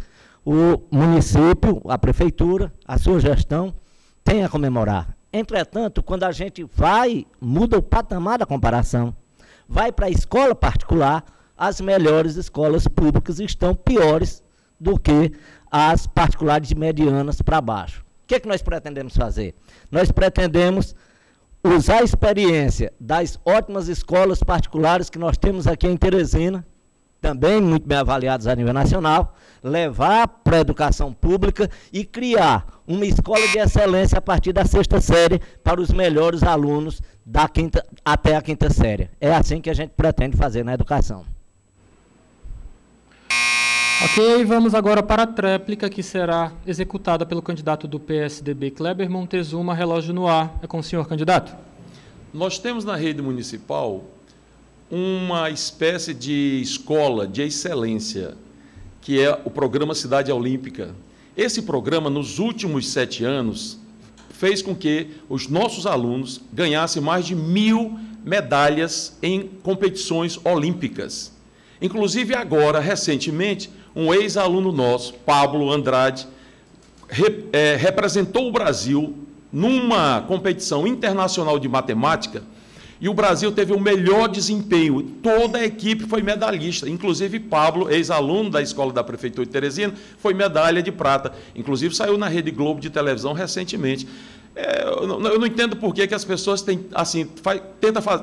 o município, a prefeitura, a sua gestão tem a comemorar. Entretanto, quando a gente muda o patamar da comparação, vai para a escola particular, as melhores escolas públicas estão piores do que as particulares de medianas para baixo. O que é que nós pretendemos fazer? Nós pretendemos usar a experiência das ótimas escolas particulares que nós temos aqui em Teresina, também muito bem avaliadas a nível nacional, levar para a educação pública e criar uma escola de excelência a partir da 6ª série para os melhores alunos da até a 5ª série. É assim que a gente pretende fazer na educação. Ok, vamos agora para a tréplica que será executada pelo candidato do PSDB, Kleber Montezuma. Relógio no ar. É com o senhor, candidato. nós temos na rede municipal uma espécie de escola de excelência, que é o programa Cidade Olímpica. Esse programa, nos últimos 7 anos, fez com que os nossos alunos ganhassem mais de 1.000 medalhas em competições olímpicas. Inclusive, agora, recentemente, um ex-aluno nosso, Pablo Andrade, representou o Brasil numa competição internacional de matemática, e o Brasil teve o melhor desempenho. Toda a equipe foi medalhista, inclusive Pablo, ex-aluno da Escola da Prefeitura de Teresina, foi medalha de prata. Inclusive saiu na Rede Globo de televisão recentemente. Eu não entendo por que as pessoas tentam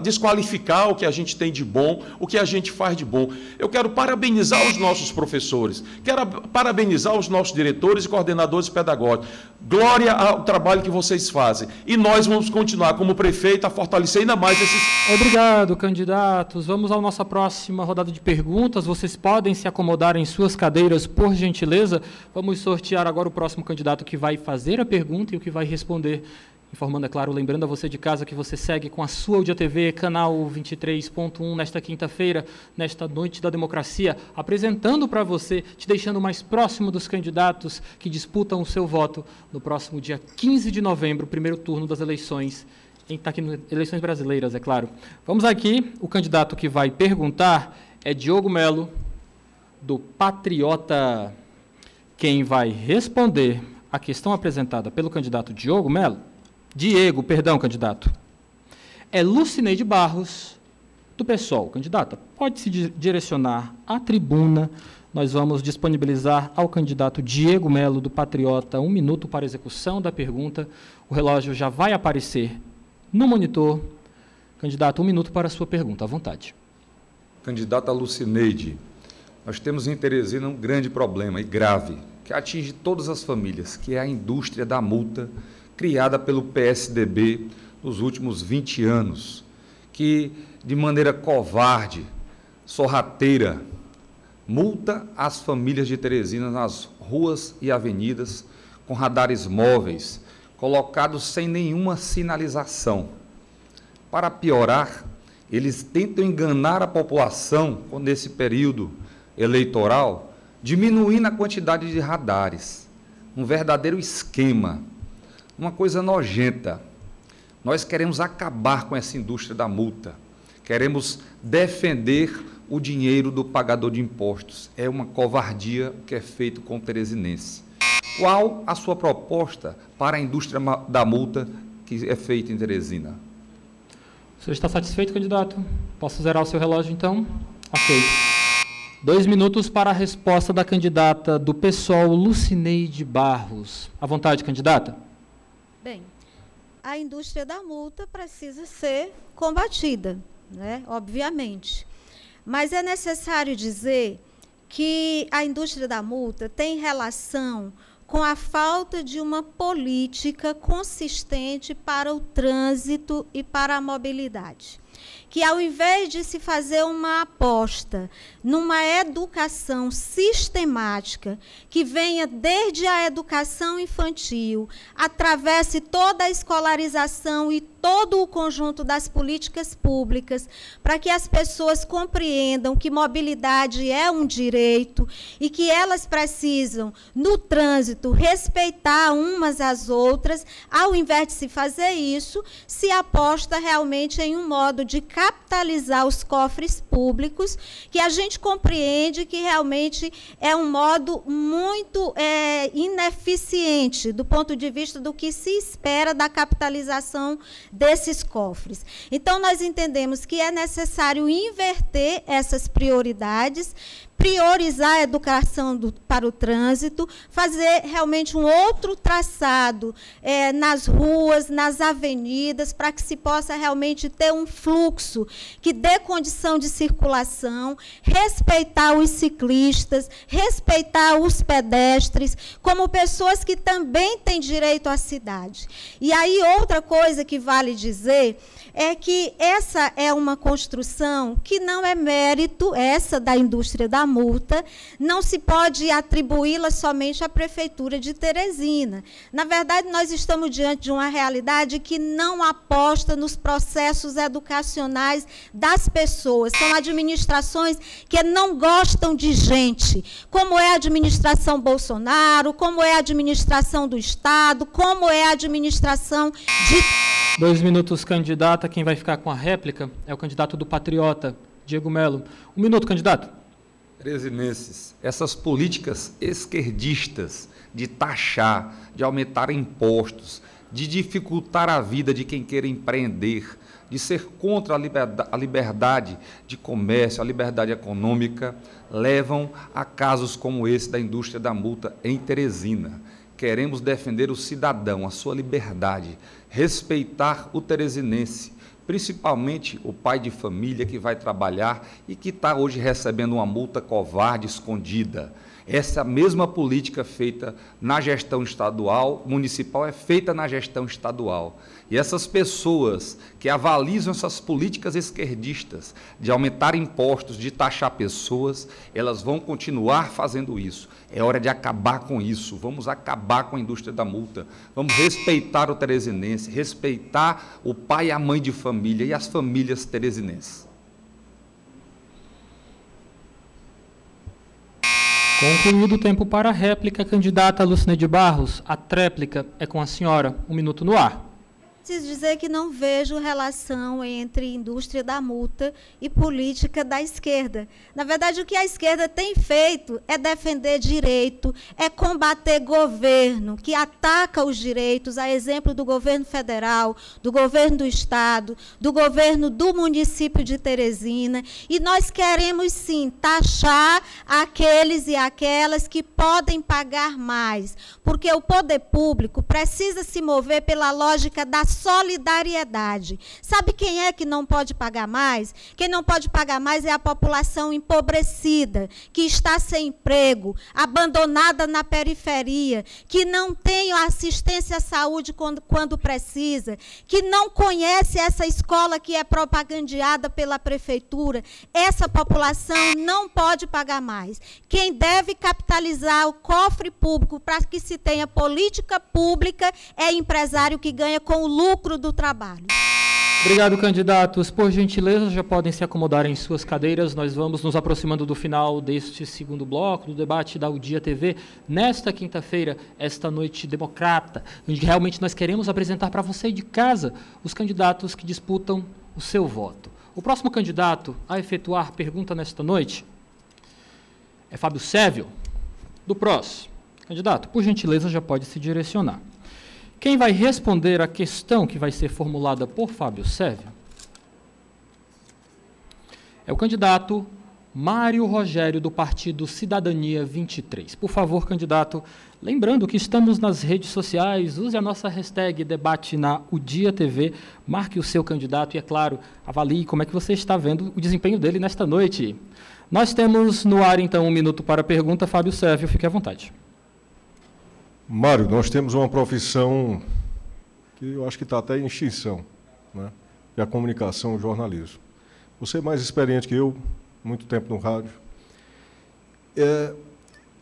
desqualificar o que a gente tem de bom, o que a gente faz de bom. Eu quero parabenizar os nossos professores, quero parabenizar os nossos diretores e coordenadores pedagógicos. Glória ao trabalho que vocês fazem. E nós vamos continuar, como prefeito, a fortalecer ainda mais esses... Obrigado, candidatos. Vamos à nossa próxima rodada de perguntas. Vocês podem se acomodar em suas cadeiras, por gentileza. Vamos sortear agora o próximo candidato que vai fazer a pergunta e o que vai responder. Informando, é claro, lembrando a você de casa que você segue com a sua Audia TV, canal 23.1, nesta quinta-feira, nesta Noite da Democracia, apresentando para você, te deixando mais próximo dos candidatos que disputam o seu voto no próximo dia 15 de novembro, primeiro turno das eleições, eleições brasileiras, é claro. Vamos aqui, o candidato que vai perguntar é Diogo Melo, do Patriota. Quem vai responder a questão apresentada pelo candidato Diego, candidato, é Lucineide Barros, do PSOL. Candidata, pode se direcionar à tribuna. Nós vamos disponibilizar ao candidato Diego Melo, do Patriota, 1 minuto para execução da pergunta. O relógio já vai aparecer no monitor. Candidato, 1 minuto para a sua pergunta, à vontade. Candidata Lucineide, nós temos em Teresina um grande problema e grave, que atinge todas as famílias, que é a indústria da multa, criada pelo PSDB nos últimos 20 anos, que, de maneira covarde, sorrateira, multa as famílias de Teresina nas ruas e avenidas com radares móveis, colocados sem nenhuma sinalização. Para piorar, eles tentam enganar a população nesse período eleitoral, diminuindo a quantidade de radares. Um verdadeiro esquema, uma coisa nojenta. Nós queremos acabar com essa indústria da multa. Queremos defender o dinheiro do pagador de impostos. É uma covardia o que é feito com o teresinense. Qual a sua proposta para a indústria da multa que é feita em Teresina? O senhor está satisfeito, candidato? Posso zerar o seu relógio, então? Ok. 2 minutos para a resposta da candidata do PSOL, Lucineide Barros. À vontade, candidata. Bem, a indústria da multa precisa ser combatida, né? Obviamente. Mas é necessário dizer que a indústria da multa tem relação com a falta de uma política consistente para o trânsito e para a mobilidade. Que, ao invés de se fazer uma aposta numa educação sistemática, que venha desde a educação infantil, atravesse toda a escolarização e todo o conjunto das políticas públicas, para que as pessoas compreendam que mobilidade é um direito e que elas precisam, no trânsito, respeitar umas às outras, ao invés de se fazer isso, se aposta realmente em um modo de capitalizar os cofres públicos, que a gente compreende que realmente é um modo muito ineficiente do ponto de vista do que se espera da capitalização desses cofres. Então, nós entendemos que é necessário inverter essas prioridades, priorizar a educação para o trânsito, fazer realmente um outro traçado nas ruas, nas avenidas, para que se possa realmente ter um fluxo que dê condição de circulação, respeitar os ciclistas, respeitar os pedestres, como pessoas que também têm direito à cidade. E aí, outra coisa que vale dizer é que essa é uma construção que não é mérito, essa da indústria da multa, não se pode atribuí-la somente à Prefeitura de Teresina. Na verdade, nós estamos diante de uma realidade que não aposta nos processos educacionais das pessoas. São administrações que não gostam de gente, como é a administração Bolsonaro, como é a administração do Estado, como é a administração de... 2 minutos, candidata. Quem vai ficar com a réplica é o candidato do Patriota, Diego Melo. 1 minuto, candidato. Teresinenses, essas políticas esquerdistas de taxar, de aumentar impostos, de dificultar a vida de quem queira empreender, de ser contra a liberdade de comércio, a liberdade econômica, levam a casos como esse da indústria da multa em Teresina. Queremos defender o cidadão, a sua liberdade, respeitar o teresinense, principalmente o pai de família que vai trabalhar e que está hoje recebendo uma multa covarde, escondida. Essa mesma política feita na gestão estadual, municipal, é feita na gestão estadual. E essas pessoas que avalizam essas políticas esquerdistas de aumentar impostos, de taxar pessoas, elas vão continuar fazendo isso. É hora de acabar com isso. Vamos acabar com a indústria da multa. Vamos respeitar o teresinense, respeitar o pai e a mãe de família e as famílias teresinenses. Concluído o tempo para a réplica, candidata Lucineide Barros, a tréplica é com a senhora. 1 minuto no ar. Preciso dizer que não vejo relação entre indústria da multa e política da esquerda. Na verdade, o que a esquerda tem feito é defender direito, é combater governo que ataca os direitos, a exemplo do governo federal, do governo do Estado, do governo do município de Teresina. E nós queremos, sim, taxar aqueles e aquelas que podem pagar mais, porque o poder público precisa se mover pela lógica da solidariedade. Sabe quem é que não pode pagar mais? Quem não pode pagar mais é a população empobrecida, que está sem emprego, abandonada na periferia, que não tem assistência à saúde quando precisa, que não conhece essa escola que é propagandeada pela prefeitura. Essa população não pode pagar mais. Quem deve capitalizar o cofre público para que se tenha política pública é empresário que ganha com o lucro do trabalho. Obrigado, candidatos. Por gentileza, já podem se acomodar em suas cadeiras. Nós vamos nos aproximando do final deste segundo bloco, do debate da Udia TV, nesta quinta-feira, esta noite democrata, onde realmente nós queremos apresentar para você de casa os candidatos que disputam o seu voto. O próximo candidato a efetuar pergunta nesta noite é Fábio Sérvio, do PROS. Candidato, por gentileza, já pode se direcionar. Quem vai responder a questão que vai ser formulada por Fábio Sérvio é o candidato Mário Rogério, do Partido Cidadania 23. Por favor, candidato, lembrando que estamos nas redes sociais, use a nossa hashtag debate na Udia TV, marque o seu candidato e, é claro, avalie como é que você está vendo o desempenho dele nesta noite. Nós temos no ar, então, 1 minuto para a pergunta. Fábio Sérvio, fique à vontade. Mário, nós temos uma profissão que eu acho que está até em extinção, né? Que é a comunicação e o jornalismo. Você é mais experiente que eu, muito tempo no rádio.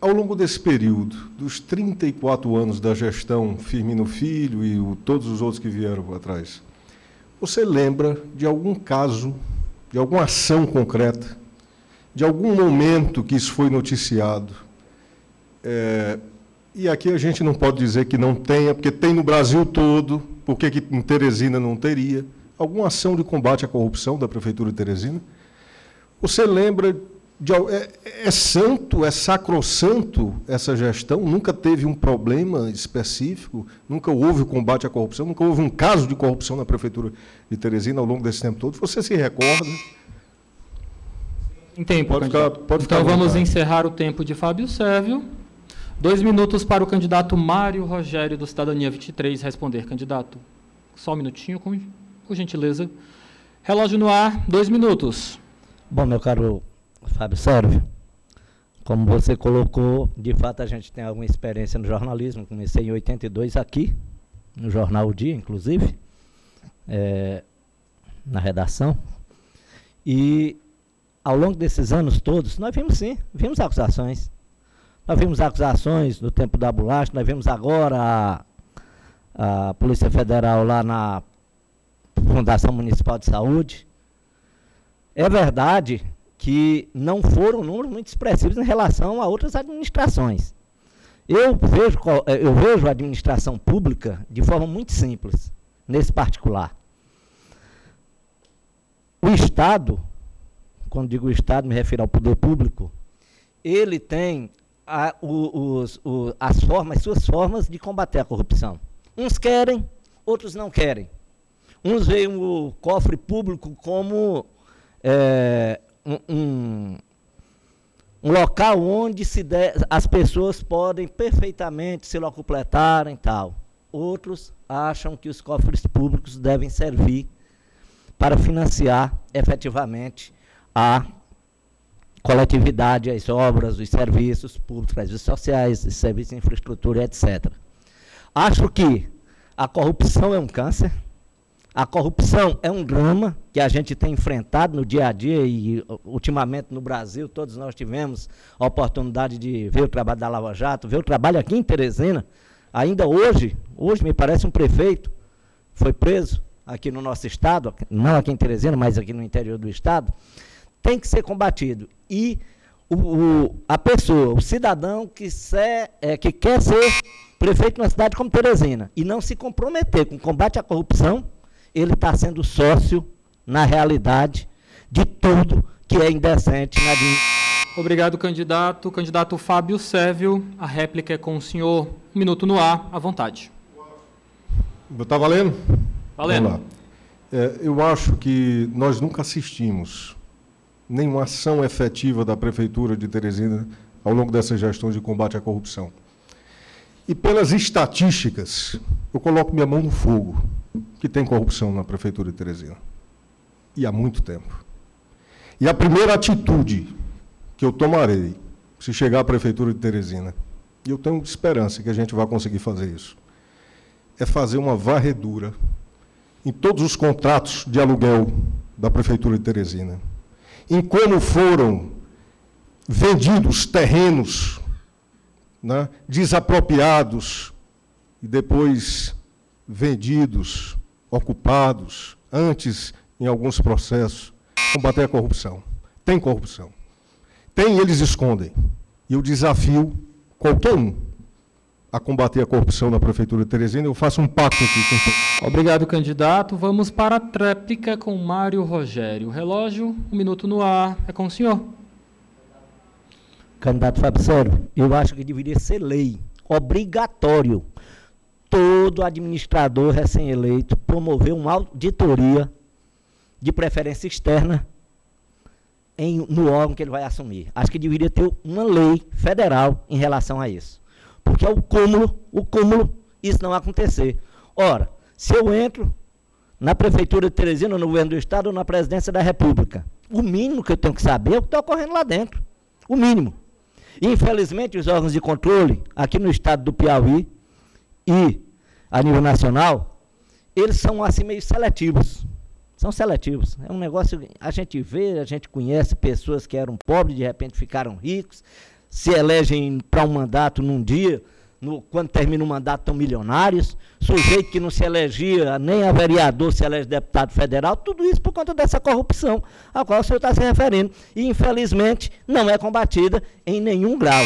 Ao longo desse período, dos 34 anos da gestão Firmino Filho e todos os outros que vieram atrás, você lembra de algum caso, de alguma ação concreta, de algum momento que isso foi noticiado? E aqui a gente não pode dizer que não tenha, porque tem no Brasil todo, por que em Teresina não teria? Alguma ação de combate à corrupção da Prefeitura de Teresina? Você lembra de... É santo, é sacrossanto essa gestão? Nunca teve um problema específico? Nunca houve combate à corrupção? Nunca houve um caso de corrupção na Prefeitura de Teresina ao longo desse tempo todo? Você se recorda? Em tempo, pode ficar então vamos encerrar o tempo de Fábio Sérvio. 2 minutos para o candidato Mário Rogério, do Cidadania 23, responder. Candidato, só um minutinho, por gentileza. Relógio no ar, 2 minutos. Bom, meu caro Fábio Sérvio, como você colocou, de fato a gente tem alguma experiência no jornalismo. Comecei em 82 aqui, no Jornal O Dia, inclusive. na redação, e ao longo desses anos todos, nós vimos acusações. Nós vimos acusações no tempo da bolacha, nós vimos agora a Polícia Federal lá na Fundação Municipal de Saúde. É verdade que não foram números muito expressivos em relação a outras administrações. Eu vejo a administração pública de forma muito simples, nesse particular. O Estado, quando digo o Estado, me refiro ao poder público, ele tem suas formas de combater a corrupção. Uns querem, outros não querem. Uns veem o cofre público como um local onde as pessoas podem perfeitamente se locupletarem e tal. Outros acham que os cofres públicos devem servir para financiar efetivamente a coletividade, as obras, os serviços públicos, as serviços sociais, os serviços de infraestrutura, etc. Acho que a corrupção é um câncer, a corrupção é um drama que a gente tem enfrentado no dia a dia e, ultimamente, no Brasil, todos nós tivemos a oportunidade de ver o trabalho da Lava Jato, ver o trabalho aqui em Teresina. Ainda hoje me parece um prefeito foi preso aqui no nosso estado, não aqui em Teresina, mas aqui no interior do estado, tem que ser combatido. E a pessoa, o cidadão que quer ser prefeito de uma cidade como Teresina e não se comprometer com o combate à corrupção, ele está sendo sócio, na realidade, de tudo que é indecente na Obrigado, candidato. Candidato Fábio Sérvio, a réplica é com o senhor. 1 minuto no ar, à vontade. Está valendo? Valendo. Vamos lá. Eu acho que nós nunca assistimos nenhuma ação efetiva da Prefeitura de Teresina ao longo dessas gestões de combate à corrupção. E pelas estatísticas, eu coloco minha mão no fogo, que tem corrupção na Prefeitura de Teresina. E há muito tempo. E a primeira atitude que eu tomarei, se chegar à Prefeitura de Teresina, e eu tenho esperança que a gente vai conseguir fazer isso, é fazer uma varredura em todos os contratos de aluguel da Prefeitura de Teresina, em como foram vendidos terrenos, né, desapropriados e depois vendidos, ocupados, antes em alguns processos, combater a corrupção. Tem corrupção. Tem, eles escondem. E eu desafio qualquer um a combater a corrupção na Prefeitura de Teresina. Eu faço um pacto aqui com... Obrigado, candidato. Vamos para a tréplica com Mário Rogério. Relógio, 1 minuto no ar. É com o senhor. Candidato Fábio Sérvio, eu acho que deveria ser lei, obrigatório, todo administrador recém-eleito promover uma auditoria de preferência externa no órgão que ele vai assumir. Acho que deveria ter uma lei federal em relação a isso. Porque é o cúmulo, isso não acontecer. Ora, se eu entro na Prefeitura de Teresina, no governo do Estado ou na Presidência da República, o mínimo que eu tenho que saber é o que está ocorrendo lá dentro. O mínimo. Infelizmente, os órgãos de controle, aqui no estado do Piauí e a nível nacional, eles são assim meio seletivos. São seletivos. É um negócio, a gente vê, a gente conhece pessoas que eram pobres, de repente ficaram ricos, se elegem para um mandato num dia, quando termina o mandato estão milionários, sujeito que não se elegia, nem a vereador se elege deputado federal, tudo isso por conta dessa corrupção a qual o senhor está se referindo. E, infelizmente, não é combatida em nenhum grau.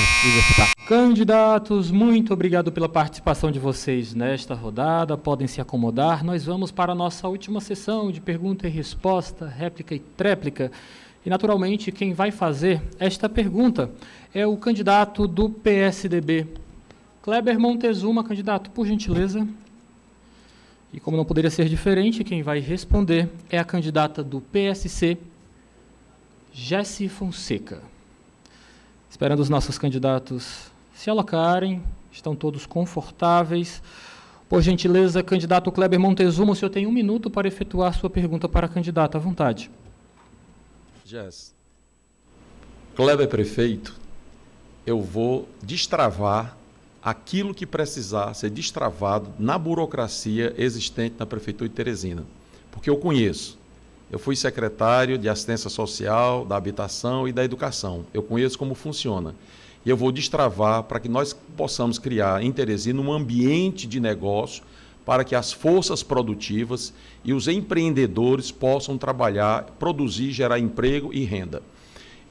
Candidatos, muito obrigado pela participação de vocês nesta rodada. Podem se acomodar. Nós vamos para a nossa última sessão de pergunta e resposta, réplica e tréplica. E, naturalmente, quem vai fazer esta pergunta é o candidato do PSDB, Kleber Montezuma. Candidato, por gentileza. E como não poderia ser diferente, quem vai responder é a candidata do PSC, Jessi Fonseca. Esperando os nossos candidatos se alocarem, estão todos confortáveis. Por gentileza, candidato Kleber Montezuma, o senhor tem 1 minuto para efetuar sua pergunta para a candidata. À vontade. Jess, Kleber prefeito, eu vou destravar aquilo que precisar ser destravado na burocracia existente na Prefeitura de Teresina. Porque eu conheço. Eu fui secretário de Assistência Social, da Habitação e da Educação. Eu conheço como funciona. E eu vou destravar para que nós possamos criar em Teresina um ambiente de negócio para que as forças produtivas e os empreendedores possam trabalhar, produzir, gerar emprego e renda.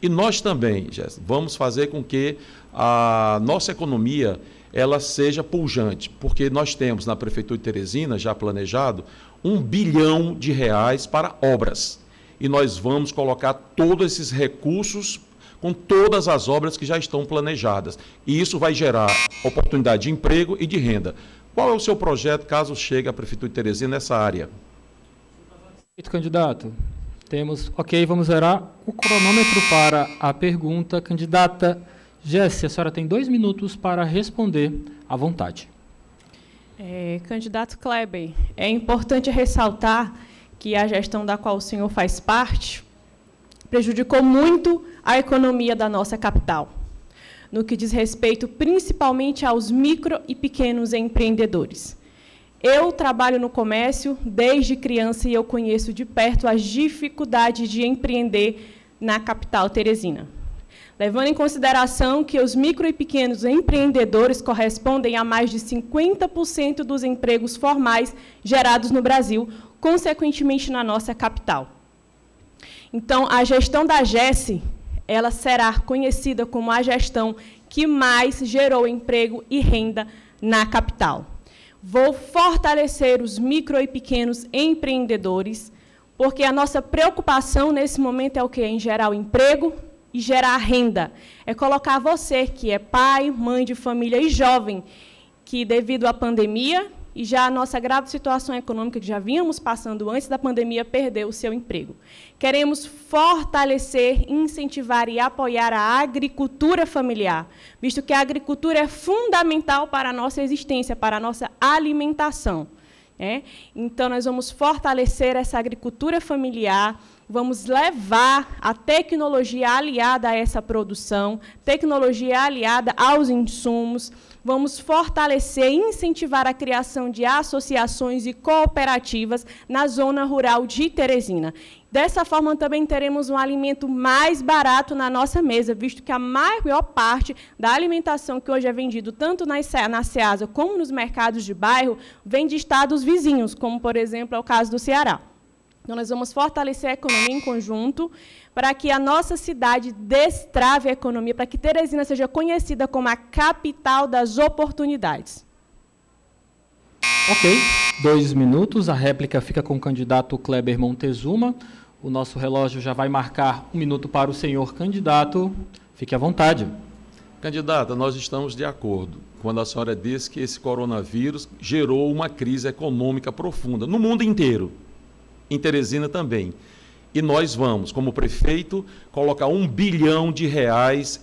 E nós também, Jéssica, vamos fazer com que a nossa economia ela seja pujante, porque nós temos na Prefeitura de Teresina, já planejado, R$1 bilhão para obras. E nós vamos colocar todos esses recursos com todas as obras que já estão planejadas. E isso vai gerar oportunidade de emprego e de renda. Qual é o seu projeto, caso chegue à Prefeitura de Teresina nessa área? Candidato, temos... Ok, vamos zerar o cronômetro para a pergunta. Candidata Jéssica, a senhora tem 2 minutos para responder à vontade. Candidato Kleber, é importante ressaltar que a gestão da qual o senhor faz parte prejudicou muito a economia da nossa capital, no que diz respeito principalmente aos micro e pequenos empreendedores. Eu trabalho no comércio desde criança e eu conheço de perto as dificuldades de empreender na capital teresina. Levando em consideração que os micro e pequenos empreendedores correspondem a mais de 50% dos empregos formais gerados no Brasil, consequentemente na nossa capital. Então, a gestão da GES, ela será conhecida como a gestão que mais gerou emprego e renda na capital. Vou fortalecer os micro e pequenos empreendedores, porque a nossa preocupação nesse momento é o quê? Em gerar o emprego e gerar renda. É colocar você, que é pai, mãe de família e jovem, que devido à pandemia e já a nossa grave situação econômica que já vínhamos passando antes da pandemia, perdeu o seu emprego. Queremos fortalecer, incentivar e apoiar a agricultura familiar, visto que a agricultura é fundamental para a nossa existência, para a nossa alimentação. Então, nós vamos fortalecer essa agricultura familiar, vamos levar a tecnologia aliada a essa produção, tecnologia aliada aos insumos, vamos fortalecer e incentivar a criação de associações e cooperativas na zona rural de Teresina. Dessa forma, também teremos um alimento mais barato na nossa mesa, visto que a maior parte da alimentação que hoje é vendido tanto na Ceasa como nos mercados de bairro vem de estados vizinhos, como, por exemplo, é o caso do Ceará. Então, nós vamos fortalecer a economia em conjunto para que a nossa cidade destrave a economia, para que Teresina seja conhecida como a capital das oportunidades. Ok, 2 minutos. A réplica fica com o candidato Kleber Montezuma. O nosso relógio já vai marcar 1 minuto para o senhor candidato. Fique à vontade. Candidata, nós estamos de acordo quando a senhora diz que esse coronavírus gerou uma crise econômica profunda no mundo inteiro, em Teresina também. E nós vamos, como prefeito, colocar R$1 bilhão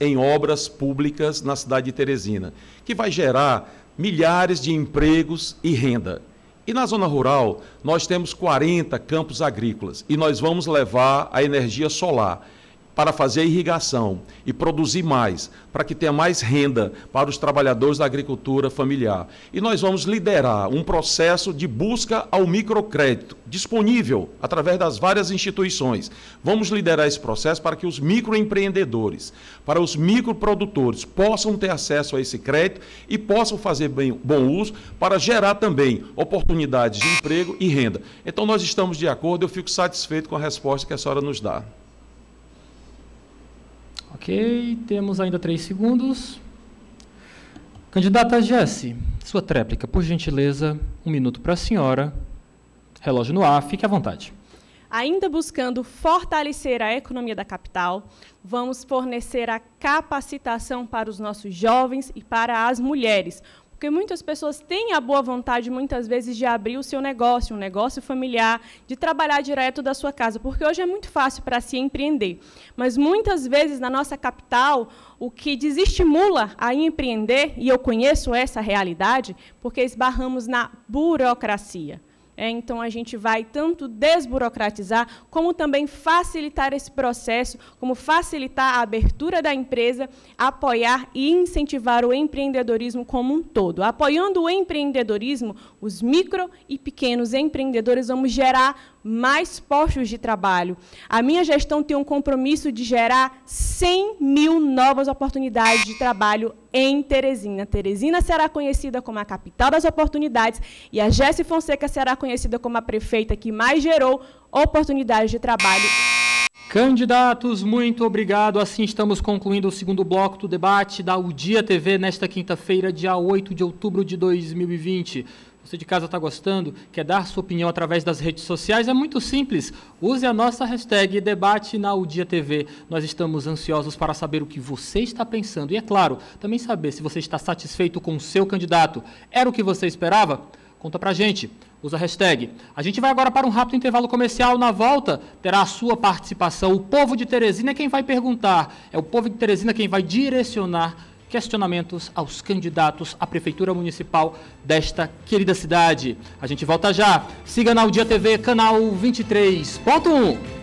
em obras públicas na cidade de Teresina, que vai gerar milhares de empregos e renda. E na zona rural, nós temos 40 campos agrícolas e nós vamos levar a energia solar para fazer a irrigação e produzir mais, para que tenha mais renda para os trabalhadores da agricultura familiar. E nós vamos liderar um processo de busca ao microcrédito, disponível através das várias instituições. Vamos liderar esse processo para que os microempreendedores, para os microprodutores, possam ter acesso a esse crédito e possam fazer bom uso para gerar também oportunidades de emprego e renda. Então, nós estamos de acordo, eu fico satisfeito com a resposta que a senhora nos dá. Ok, temos ainda 3 segundos. Candidata Jéssica, sua tréplica, por gentileza, 1 minuto para a senhora. Relógio no ar, fique à vontade. Ainda buscando fortalecer a economia da capital, vamos fornecer a capacitação para os nossos jovens e para as mulheres, porque muitas pessoas têm a boa vontade, muitas vezes, de abrir o seu negócio, um negócio familiar, de trabalhar direto da sua casa, porque hoje é muito fácil para se empreender. Mas, muitas vezes, na nossa capital, o que desestimula a empreender, e eu conheço essa realidade, porque esbarramos na burocracia. Então, a gente vai tanto desburocratizar, como também facilitar esse processo, como facilitar a abertura da empresa, apoiar e incentivar o empreendedorismo como um todo. Apoiando o empreendedorismo, os micro e pequenos empreendedores, vamos gerar mais postos de trabalho. A minha gestão tem um compromisso de gerar 100 mil novas oportunidades de trabalho em Teresina. Teresina será conhecida como a capital das oportunidades e a Jessi Fonseca será conhecida como a prefeita que mais gerou oportunidades de trabalho. Candidatos, muito obrigado. Assim estamos concluindo o segundo bloco do debate da O Dia TV nesta quinta-feira, dia 8 de outubro de 2020. Você de casa está gostando? Quer dar sua opinião através das redes sociais? É muito simples. Use a nossa hashtag Debate na O Dia TV. Nós estamos ansiosos para saber o que você está pensando. E, é claro, também saber se você está satisfeito com o seu candidato. Era o que você esperava? Conta pra gente. Usa a hashtag. A gente vai agora para um rápido intervalo comercial. Na volta, terá a sua participação. O povo de Teresina é quem vai perguntar. É o povo de Teresina quem vai direcionar questionamentos aos candidatos à Prefeitura Municipal desta querida cidade. A gente volta já. Siga na O Dia TV, canal 23.1.